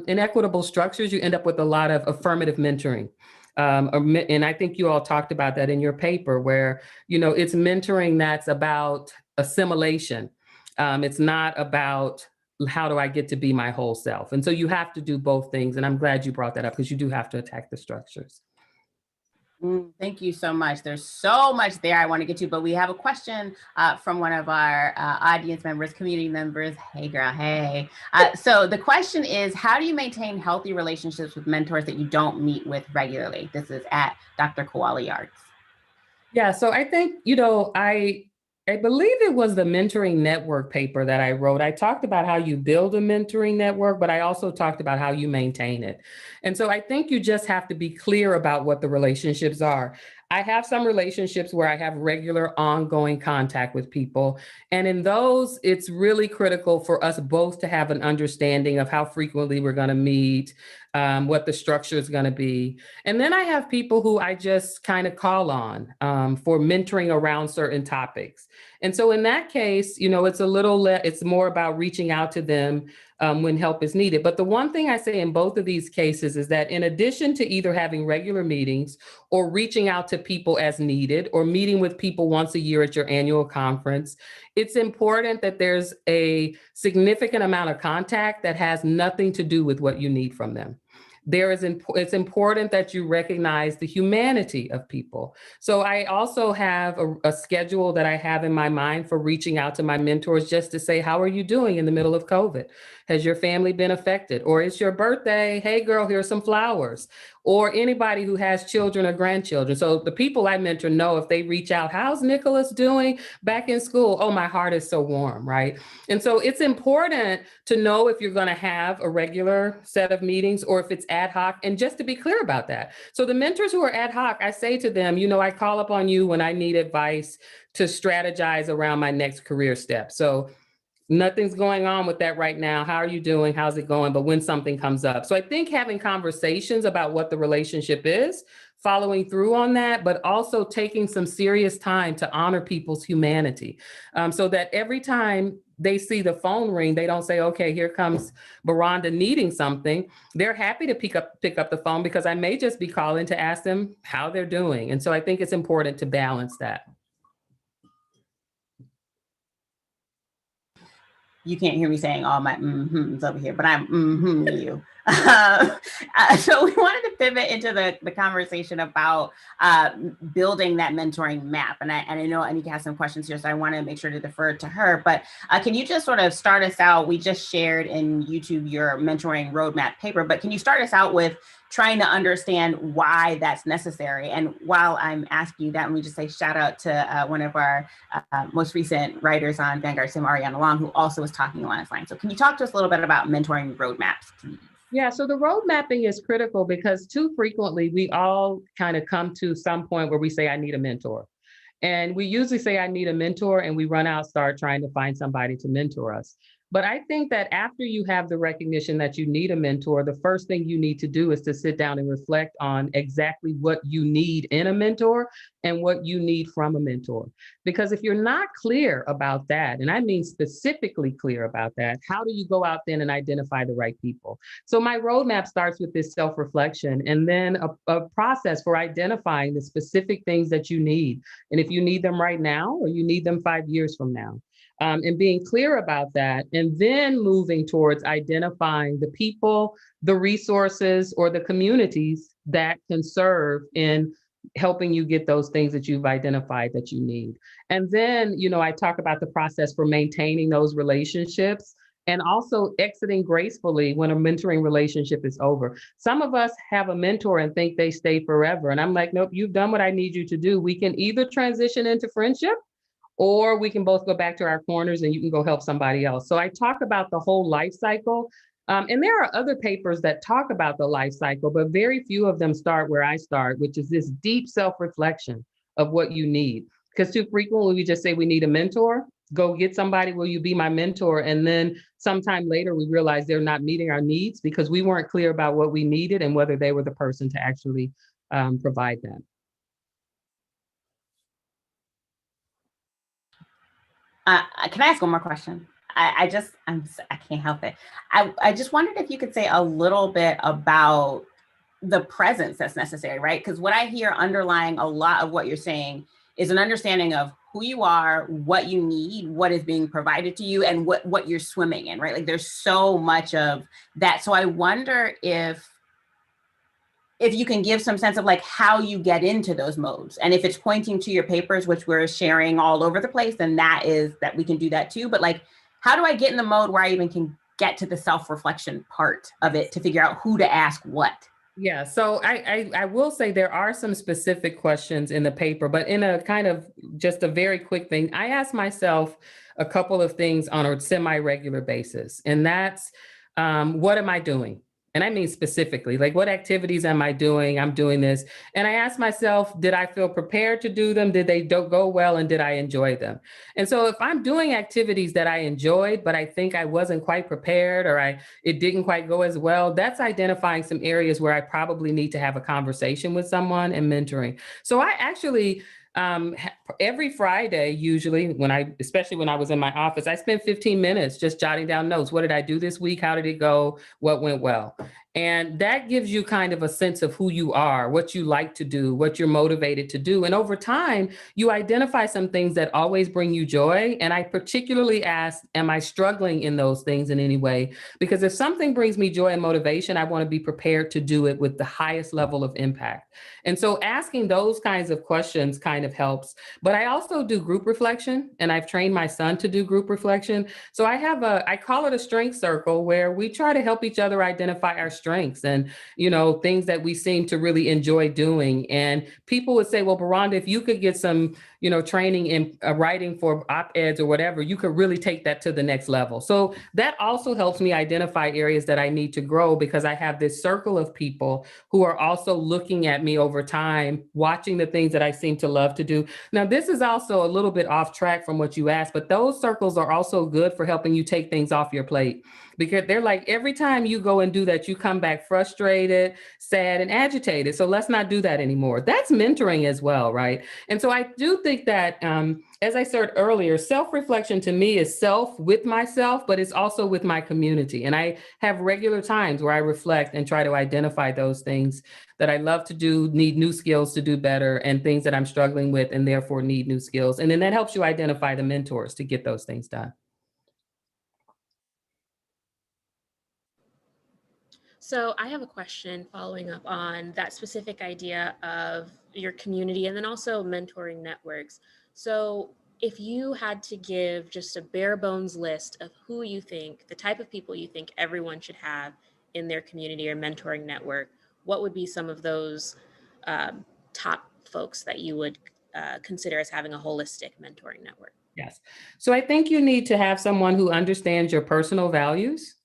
inequitable structures, you end up with a lot of affirmative mentoring. And I think you all talked about that in your paper, where, it's mentoring that's about assimilation. It's not about how do I get to be my whole self. And so you have to do both things. And I'm glad you brought that up, because you do have to attack the structures. Thank you so much. There's so much there I want to get to, but we have a question from one of our audience members, community members. Hey girl, hey. So the question is, how do you maintain healthy relationships with mentors that you don't meet with regularly? This is at Dr. Koala Yards. Yeah, so I think, I believe it was the mentoring network paper that I wrote. I talked about how you build a mentoring network, but I also talked about how you maintain it. And so I think you just have to be clear about what the relationships are. I have some relationships where I have regular ongoing contact with people. And in those, it's really critical for us both to have an understanding of how frequently we're going to meet, what the structure is going to be. And then I have people who I just kind of call on for mentoring around certain topics. And so in that case, it's more about reaching out to them when help is needed. But the one thing I say in both of these cases is that in addition to either having regular meetings or reaching out to people as needed, or meeting with people once a year at your annual conference, it's important that there's a significant amount of contact that has nothing to do with what you need from them. It's important that you recognize the humanity of people. So I also have a schedule that I have in my mind for reaching out to my mentors just to say, how are you doing in the middle of COVID? Has your family been affected? Or it's your birthday? Hey girl, here's some flowers. or anybody who has children or grandchildren. So the people I mentor know if they reach out, how's Nicholas doing back in school? Oh, my heart is so warm, right? And so it's important to know if you're going to have a regular set of meetings or if it's ad hoc, and just to be clear about that. So the mentors who are ad hoc, I say to them, you know, I call upon you when I need advice to strategize around my next career step. So nothing's going on with that right now. How are you doing? How's it going? But when something comes up. So I think having conversations about what the relationship is, following through on that, but also taking some serious time to honor people's humanity, so that every time they see the phone ring, they don't say, okay, here comes Beronda needing something. They're happy to pick up the phone because I may just be calling to ask them how they're doing. And so I think it's important to balance that. You can't hear me saying all my mm-hms over here, but I'm you. So we wanted to pivot into the conversation about building that mentoring map. And I know Anicca has some questions here, so I want to make sure to defer to her. But can you just sort of start us out? We just shared in YouTube your mentoring roadmap paper, but can you start us out with trying to understand why that's necessary? And while I'm asking you that, let me just say shout out to one of our most recent writers on Vanguard, Ariana Long, who also was talking along this line. So can you talk to us a little bit about mentoring roadmaps, please? Yeah, so the road mapping is critical because too frequently we all kind of come to some point where we say, I need a mentor. And we usually say, I need a mentor, and we run out, start trying to find somebody to mentor us. But I think that after you have the recognition that you need a mentor, the first thing you need to do is to sit down and reflect on exactly what you need in a mentor and what you need from a mentor. Because if you're not clear about that, and I mean specifically clear about that, how do you go out then and identify the right people? So my roadmap starts with this self-reflection and then a process for identifying the specific things that you need. And if you need them right now or you need them 5 years from now. And being clear about that, and then moving towards identifying the people, the resources, or the communities that can serve in helping you get those things that you've identified that you need. And then, you know, I talk about the process for maintaining those relationships and also exiting gracefully when a mentoring relationship is over. Some of us have a mentor and think they stay forever. And I'm like, nope, you've done what I need you to do. We can either transition into friendship, or we can both go back to our corners and you can go help somebody else. So I talk about the whole life cycle. And there are other papers that talk about the life cycle, but very few of them start where I start, which is this deep self-reflection of what you need. Because too frequently we just say we need a mentor, go get somebody, will you be my mentor? And then sometime later we realize they're not meeting our needs because we weren't clear about what we needed and whether they were the person to actually provide that. Can I ask one more question? I can't help it. I just wondered if you could say a little bit about the presence that's necessary, right? Because what I hear underlying a lot of what you're saying is an understanding of who you are, what you need, what is being provided to you, and what you're swimming in, right? Like there's so much of that. So I wonder if you can give some sense of like how you get into those modes. And if it's pointing to your papers, which we're sharing all over the place, then that we can do that too. But like, how do I get in the mode where I even can get to the self-reflection part of it to figure out who to ask what? Yeah, so I will say there are some specific questions in the paper, but in a kind of just a very quick thing, I ask myself a couple of things on a semi-regular basis. And that's, what am I doing? And I mean specifically, like what activities am I doing? I'm doing this. And I ask myself, did I feel prepared to do them? Did they go well? And did I enjoy them? And so if I'm doing activities that I enjoyed, but I think I wasn't quite prepared or it didn't quite go as well, that's identifying some areas where I probably need to have a conversation with someone and mentoring. So I actually, every Friday, usually especially when I was in my office, I spent 15 minutes just jotting down notes. What did I do this week? How did it go? What went well? And that gives you kind of a sense of who you are, what you like to do, what you're motivated to do. And over time, you identify some things that always bring you joy. And I particularly ask, am I struggling in those things in any way? Because if something brings me joy and motivation, I want to be prepared to do it with the highest level of impact. And so asking those kinds of questions kind of helps. But I also do group reflection, and I've trained my son to do group reflection. So I call it a strength circle where we try to help each other identify our strengths strengths and, things that we seem to really enjoy doing. And people would say, well, Beronda, if you could get some, training in writing for op-eds or whatever, you could really take that to the next level. So that also helps me identify areas that I need to grow, because I have this circle of people who are also looking at me over time, watching the things that I seem to love to do. Now, this is also a little bit off track from what you asked, but those circles are also good for helping you take things off your plate, because they're like, every time you go and do that, you come back frustrated, sad, and agitated. So let's not do that anymore. That's mentoring as well, right? And so I do think that, as I said earlier, self-reflection to me is self with myself, but it's also with my community. And I have regular times where I reflect and try to identify those things that I love to do, need new skills to do better, and things that I'm struggling with and therefore need new skills. And then that helps you identify the mentors to get those things done. So I have a question following up on that specific idea of your community and then also mentoring networks. So if you had to give just a bare bones list of who you think, the type of people you think everyone should have in their community or mentoring network, what would be some of those top folks that you would consider as having a holistic mentoring network? Yes. So I think you need to have someone who understands your personal values,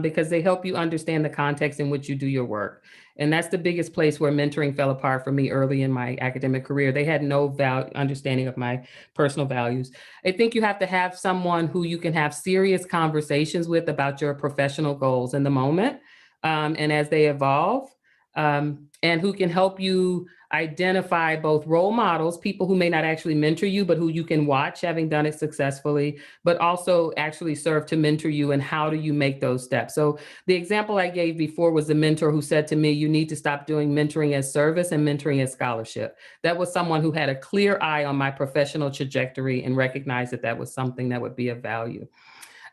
because they help you understand the context in which you do your work. And that's the biggest place where mentoring fell apart for me early in my academic career. They had no understanding of my personal values. I think you have to have someone who you can have serious conversations with about your professional goals in the moment, and as they evolve, and who can help you identify both role models, people who may not actually mentor you, but who you can watch having done it successfully, but also actually serve to mentor you, and how do you make those steps. So the example I gave before was the mentor who said to me, you need to stop doing mentoring as service and mentoring as scholarship. That was someone who had a clear eye on my professional trajectory and recognized that that was something that would be of value.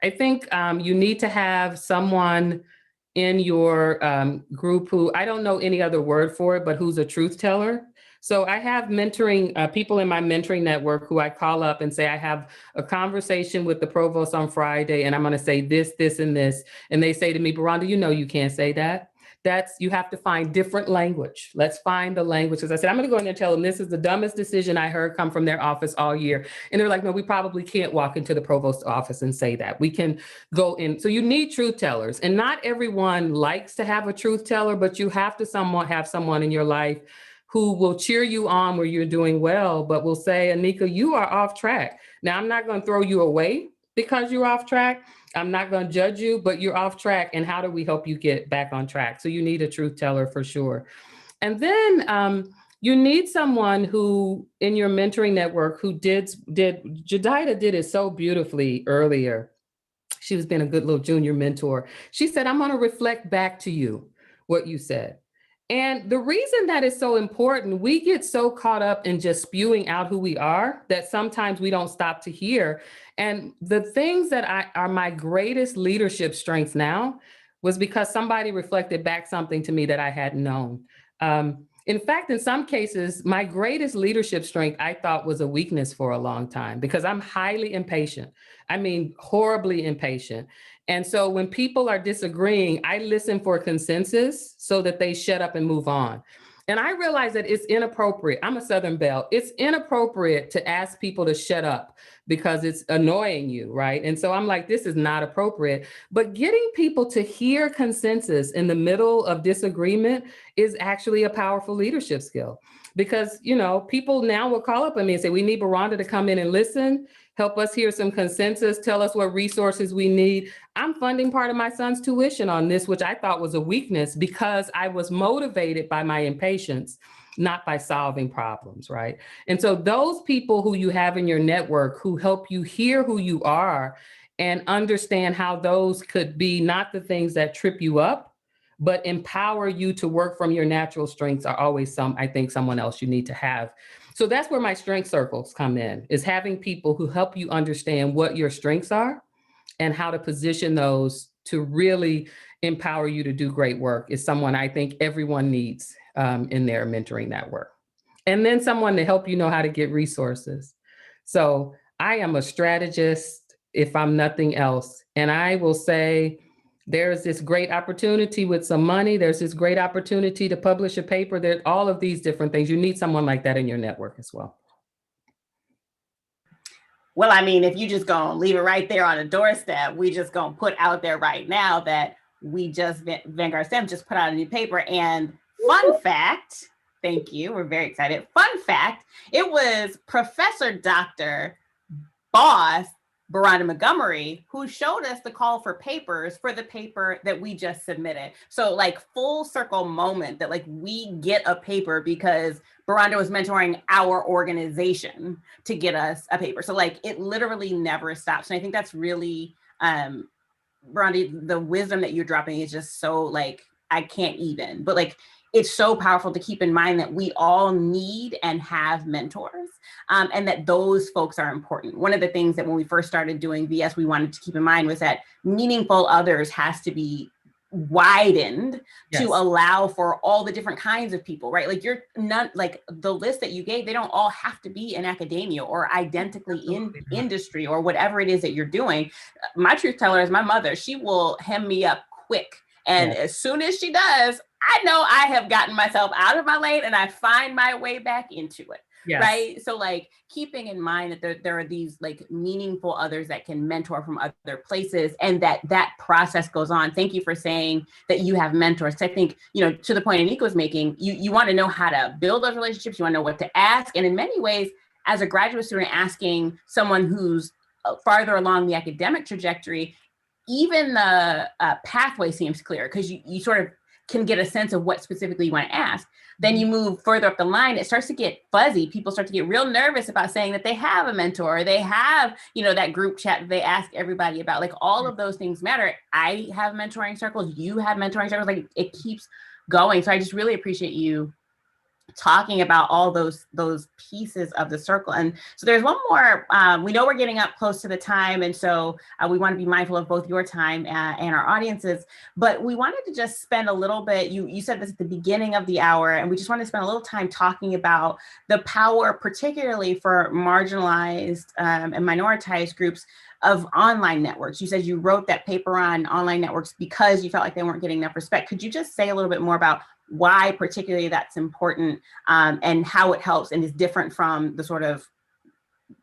I think you need to have someone in your group who, I don't know any other word for it, but who's a truth teller. So I have mentoring people in my mentoring network who I call up and say, I have a conversation with the provost on Friday, and I'm going to say this, this, and this. And they say to me, Beronda, you can't say that. You have to find different language. Let's find the language. Because I said, I'm going to go in there and tell them this is the dumbest decision I heard come from their office all year. And they're like, no, we probably can't walk into the provost's office and say that. We can go in. So you need truth tellers. And not everyone likes to have a truth teller, but you have to have someone in your life who will cheer you on where you're doing well, but will say, Anicca, you are off track. Now, I'm not going to throw you away because you're off track. I'm not going to judge you, but you're off track. And how do we help you get back on track? So you need a truth teller for sure. And then you need someone who in your mentoring network who Jedidah did it so beautifully earlier. She was being a good little junior mentor. She said, I'm going to reflect back to you what you said. And the reason that is so important, we get so caught up in just spewing out who we are that sometimes we don't stop to hear. And the things that are my greatest leadership strengths now was because somebody reflected back something to me that I hadn't known. In fact, in some cases, my greatest leadership strength I thought was a weakness for a long time, because I'm highly impatient. I mean, horribly impatient. And so when people are disagreeing, I listen for consensus so that they shut up and move on. And I realize that it's inappropriate. I'm a Southern Belle. It's inappropriate to ask people to shut up because it's annoying you, right? And so I'm like, this is not appropriate. But getting people to hear consensus in the middle of disagreement is actually a powerful leadership skill. Because, people now will call up on me and say, we need Beronda to come in and listen, help us hear some consensus, tell us what resources we need. I'm funding part of my son's tuition on this, which I thought was a weakness because I was motivated by my impatience, not by solving problems, right? And so those people who you have in your network who help you hear who you are and understand how those could be not the things that trip you up, but empower you to work from your natural strengths are always someone else you need to have. So that's where my strength circles come in, is having people who help you understand what your strengths are and how to position those to really empower you to do great work is someone I think everyone needs in their mentoring network. And then someone to help you know how to get resources. So I am a strategist, if I'm nothing else. And I will say, There's this great opportunity with some money. There's this great opportunity to publish a paper. There's all of these different things. You need someone like that in your network as well. Well, I mean, if you just gonna leave it right there on the doorstep, we just gonna put out there right now that we just, Vanguard STEM just put out a new paper. And fun fact, thank you, we're very excited. Fun fact, it was Professor Dr. Boss Beronda Montgomery who showed us the call for papers for the paper that we just submitted. So like full circle moment that like we get a paper because Beronda was mentoring our organization to get us a paper. So like it literally never stops. And I think that's really, Beronda, the wisdom that you're dropping is just so like, I can't even, but like, it's so powerful to keep in mind that we all need and have mentors, and that those folks are important. One of the things that when we first started doing VS, we wanted to keep in mind was that meaningful others has to be widened to allow for all the different kinds of people, right? Like you're not like the list that you gave, they don't all have to be in academia or identically in industry or whatever it is that you're doing. My truth teller is my mother. She will hem me up quick. And as soon as she does, I know I have gotten myself out of my lane and I find my way back into it. Right. So like keeping in mind that there are these like meaningful others that can mentor from other places and that process goes on. Thank you for saying that you have mentors. I think, you know, to the point Anicca was making, you want to know how to build those relationships. You want to know what to ask. And in many ways, as a graduate student, asking someone who's farther along the academic trajectory, even the pathway seems clear because you sort of can get a sense of what specifically you want to ask. Then you move further up the line, it starts to get fuzzy. People start to get real nervous about saying that they have a mentor, or they have, you know, that group chat that they ask everybody about. Like all of those things matter. I have mentoring circles, you have mentoring circles, like it keeps going. So I just really appreciate you talking about all those pieces of the circle. And so there's one more, we know we're getting up close to the time. And so we want to be mindful of both your time and our audiences, but we wanted to just spend a little bit, you said this at the beginning of the hour, and we just want to spend a little time talking about the power, particularly for marginalized and minoritized groups of online networks. You said you wrote that paper on online networks because you felt like they weren't getting enough respect. Could you just say a little bit more about why particularly that's important, and how it helps and is different from the sort of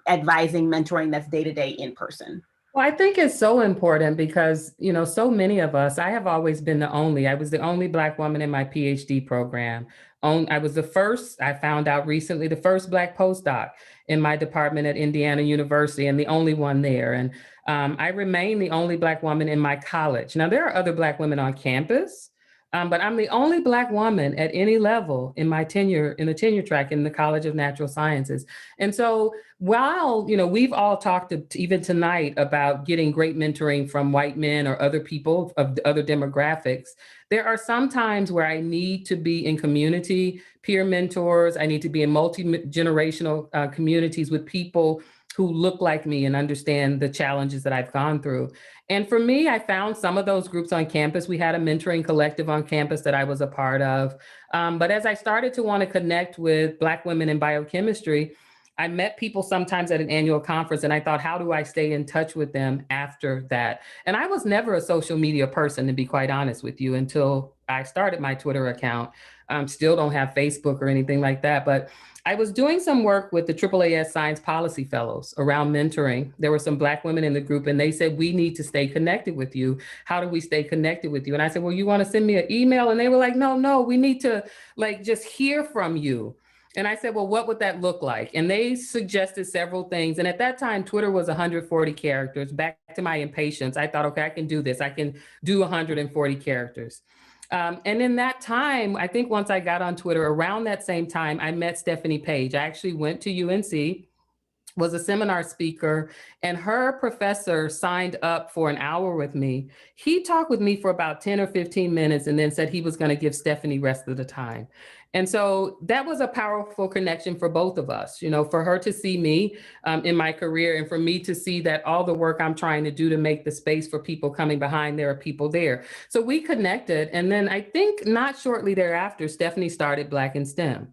advising, mentoring that's day-to-day in person? Well, I think it's so important because, you know, so many of us, I have always been I was the only Black woman in my PhD program. I was the first, I found out recently, the first Black postdoc in my department at Indiana University and the only one there. And I remain the only Black woman in my college. Now, there are other Black women on campus, but I'm the only Black woman at any level in my tenure, in the tenure track in the College of Natural Sciences. And so while, you know, we've all talked even tonight about getting great mentoring from white men or other people of other demographics, there are some times where I need to be in community, peer mentors. I need to be in multi-generational communities with people who look like me and understand the challenges that I've gone through. And for me, I found some of those groups on campus. We had a mentoring collective on campus that I was a part of. But as I started to want to connect with Black women in biochemistry, I met people sometimes at an annual conference and I thought, how do I stay in touch with them after that? And I was never a social media person, to be quite honest with you, until I started my Twitter account. Still don't have Facebook or anything like that, but I was doing some work with the AAAS Science Policy Fellows around mentoring. There were some Black women in the group and they said, we need to stay connected with you. How do we stay connected with you? And I said, well, you want to send me an email? And they were like, no, we need to like just hear from you. And I said, well, what would that look like? And they suggested several things. And at that time, Twitter was 140 characters. Back to my impatience, I thought, okay, I can do this. I can do 140 characters. And in that time, I think once I got on Twitter, around that same time, I met Stephanie Page. I actually went to UNC, was a seminar speaker, and her professor signed up for an hour with me. He talked with me for about 10 or 15 minutes and then said he was going to give Stephanie rest of the time. And so that was a powerful connection for both of us, you know, for her to see me in my career and for me to see that all the work I'm trying to do to make the space for people coming behind, there are people there. So we connected. And then I think not shortly thereafter, Stephanie started Black in STEM.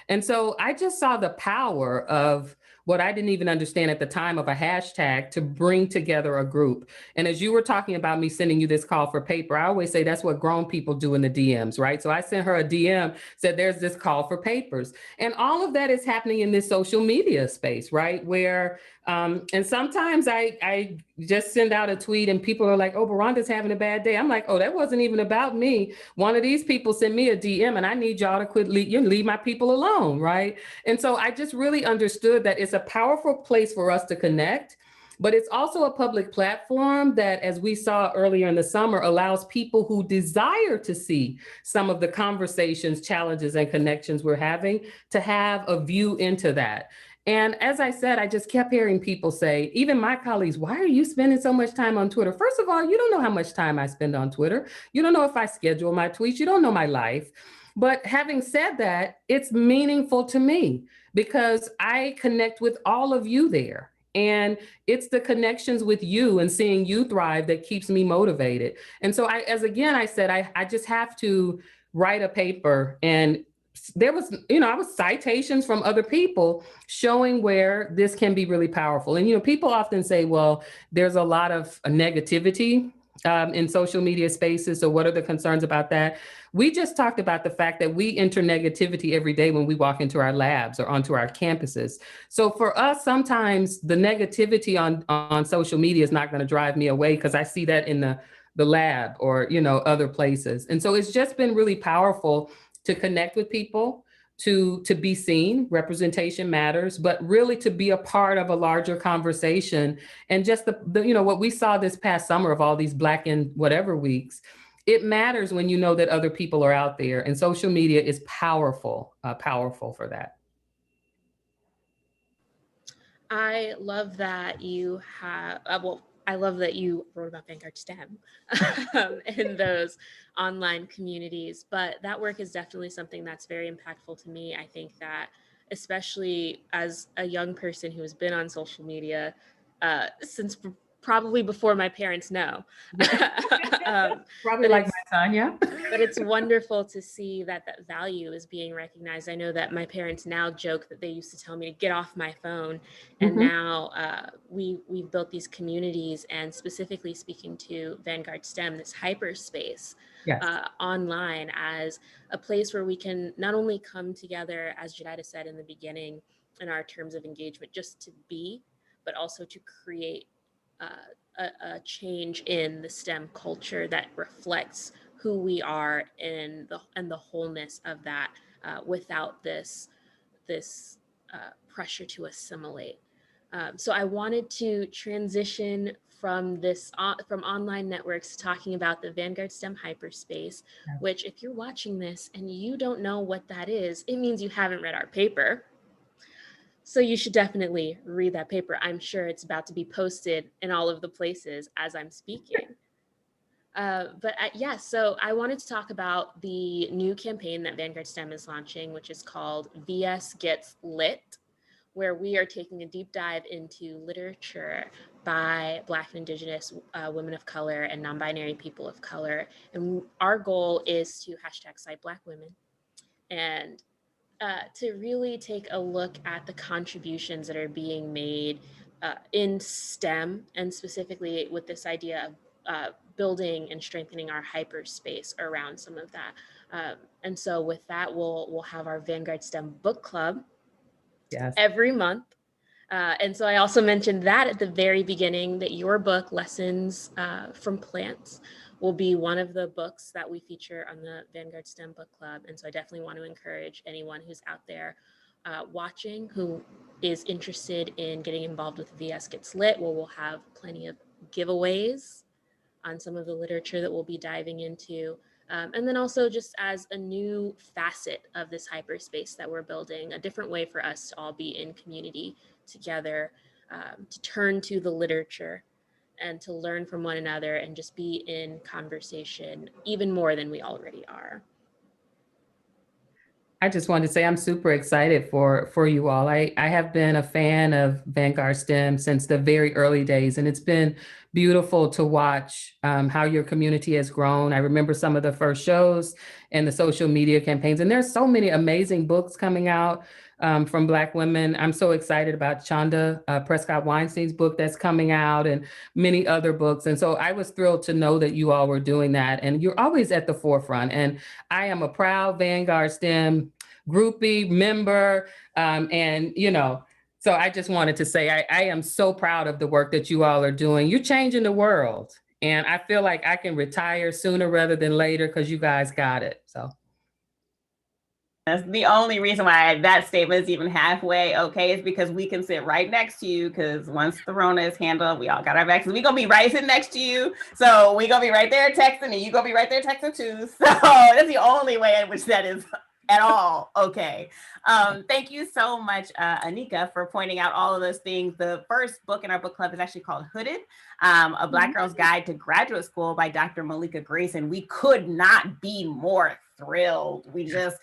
And so I just saw the power of what I didn't even understand at the time of a hashtag to bring together a group. And as you were talking about me sending you this call for paper, I always say that's what grown people do in the DMs, right? So I sent her a DM, said there's this call for papers. And all of that is happening in this social media space, right? Where, and sometimes I just send out a tweet and people are like, oh, Beronda's having a bad day. I'm like, oh, that wasn't even about me. One of these people sent me a DM and I need y'all to quit, leave my people alone, right? And so I just really understood that it's a powerful place for us to connect, but it's also a public platform that, as we saw earlier in the summer, allows people who desire to see some of the conversations, challenges, and connections we're having to have a view into that. And as I said, I just kept hearing people say, even my colleagues, why are you spending so much time on Twitter? First of all, you don't know how much time I spend on Twitter. You don't know if I schedule my tweets. You don't know my life. But having said that, it's meaningful to me because I connect with all of you there. And it's the connections with you and seeing you thrive that keeps me motivated. And so I said, I just have to write a paper. And there was, I was citations from other people showing where this can be really powerful. And, people often say, well, there's a lot of negativity in social media spaces. So what are the concerns about that? We just talked about the fact that we enter negativity every day when we walk into our labs or onto our campuses. So for us, sometimes the negativity on social media is not going to drive me away because I see that in the lab or, other places. And so it's just been really powerful to connect with people, to be seen. Representation matters, but really to be a part of a larger conversation. And just the what we saw this past summer of all these Black and whatever weeks, it matters when you know that other people are out there, and social media is powerful for that. I love that you have, I love that you wrote about Vanguard STEM in those online communities, but that work is definitely something that's very impactful to me. I think that especially as a young person who has been on social media since probably before my parents know. Probably like my son, yeah. But it's wonderful to see that value is being recognized. I know that my parents now joke that they used to tell me to get off my phone. And now we've built these communities, and specifically speaking to Vanguard STEM, this hyperspace online as a place where we can not only come together, as Jedidah said in the beginning, in our terms of engagement, just to be, but also to create a change in the STEM culture that reflects who we are and the wholeness of that without this pressure to assimilate. So I wanted to transition from from online networks talking about the Vanguard STEM hyperspace, which if you're watching this and you don't know what that is, it means you haven't read our paper. So you should definitely read that paper. I'm sure it's about to be posted in all of the places as I'm speaking. So I wanted to talk about the new campaign that Vanguard STEM is launching, which is called VS Gets Lit, where we are taking a deep dive into literature by Black and Indigenous women of color and non-binary people of color. And our goal is to #CiteBlackWomen and to really take a look at the contributions that are being made in STEM, and specifically with this idea of building and strengthening our hyperspace around some of that. And so with that, we'll have our Vanguard STEM book club every month. And so I also mentioned that at the very beginning, that your book, Lessons from Plants, will be one of the books that we feature on the Vanguard STEM Book Club. And so I definitely want to encourage anyone who's out there watching who is interested in getting involved with VS Gets Lit, where we'll have plenty of giveaways on some of the literature that we'll be diving into. And then also just as a new facet of this hyperspace that we're building, a different way for us to all be in community together, to turn to the literature and to learn from one another and just be in conversation even more than we already are. I just wanted to say I'm super excited for you all. I have been a fan of Vanguard STEM since the very early days, and it's been beautiful to watch how your community has grown. I remember some of the first shows and the social media campaigns, and there's so many amazing books coming out. from Black women. I'm so excited about Chanda Prescott Weinstein's book that's coming out and many other books. And so I was thrilled to know that you all were doing that. And you're always at the forefront. And I am a proud Vanguard STEM groupie member. And, you know, so I just wanted to say, I am so proud of the work that you all are doing. You're changing the world. And I feel like I can retire sooner rather than later because you guys got it. So. That's the only reason why that statement is even halfway okay is because we can sit right next to you, because once the Rona is handled, we all got our vaccines. We're going to be right sitting next to you. So we're going to be right there texting, and you're going to be right there texting too. So that's the only way in which that is at all okay. Thank you so much, Anicca, for pointing out all of those things. The first book in our book club is actually called Hooded, A Black Girl's Guide to Graduate School by Dr. Malika Grayson. We could not be more thrilled. We just,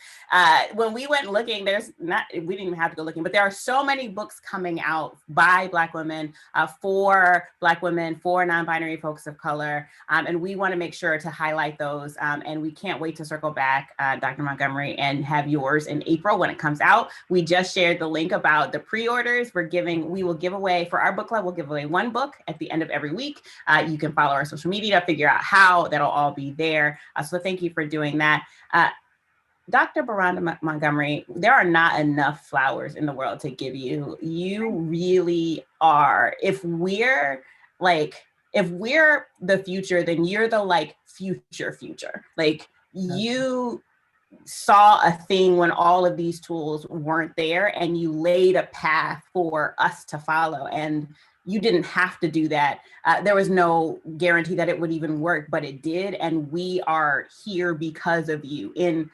when we went looking, we didn't even have to go looking, but there are so many books coming out by Black women, for Black women, for non-binary folks of color. And we want to make sure to highlight those. And we can't wait to circle back, Dr. Montgomery, and have yours in April when it comes out. We just shared the link about the pre-orders. We will give away, for our book club, we'll give away one book at the end of every week. You can follow our social media to figure out how. That'll all be there. So thank you for doing that. Dr. Beronda Montgomery, there are not enough flowers in the world to give you. You really are. If we're the future, then you're the future. Like, you saw a thing when all of these tools weren't there, and you laid a path for us to follow. And you didn't have to do that. There was no guarantee that it would even work, but it did. And we are here because of you, in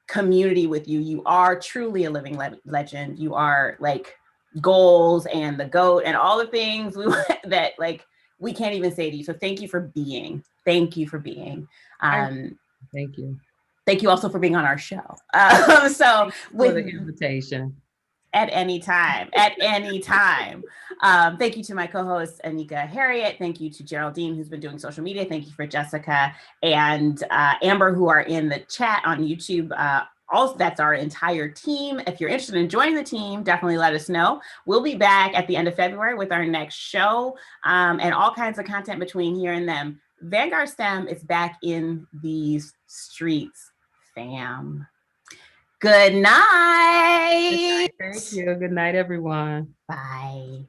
community with you. You are truly a living legend. You are like goals and the GOAT and all the things that we can't even say to you. So thank you for being. Thank you for being. Thank you. Thank you also for being on our show. For the invitation. At any time. Thank you to my co-host, Anicca Harriot. Thank you to Geraldine, who's been doing social media. Thank you for Jessica and Amber, who are in the chat on YouTube. Also, that's our entire team. If you're interested in joining the team, definitely let us know. We'll be back at the end of February with our next show, and all kinds of content between here and then. Vanguard STEM is back in these streets, fam. Good night. Thank you. Good night, everyone. Bye.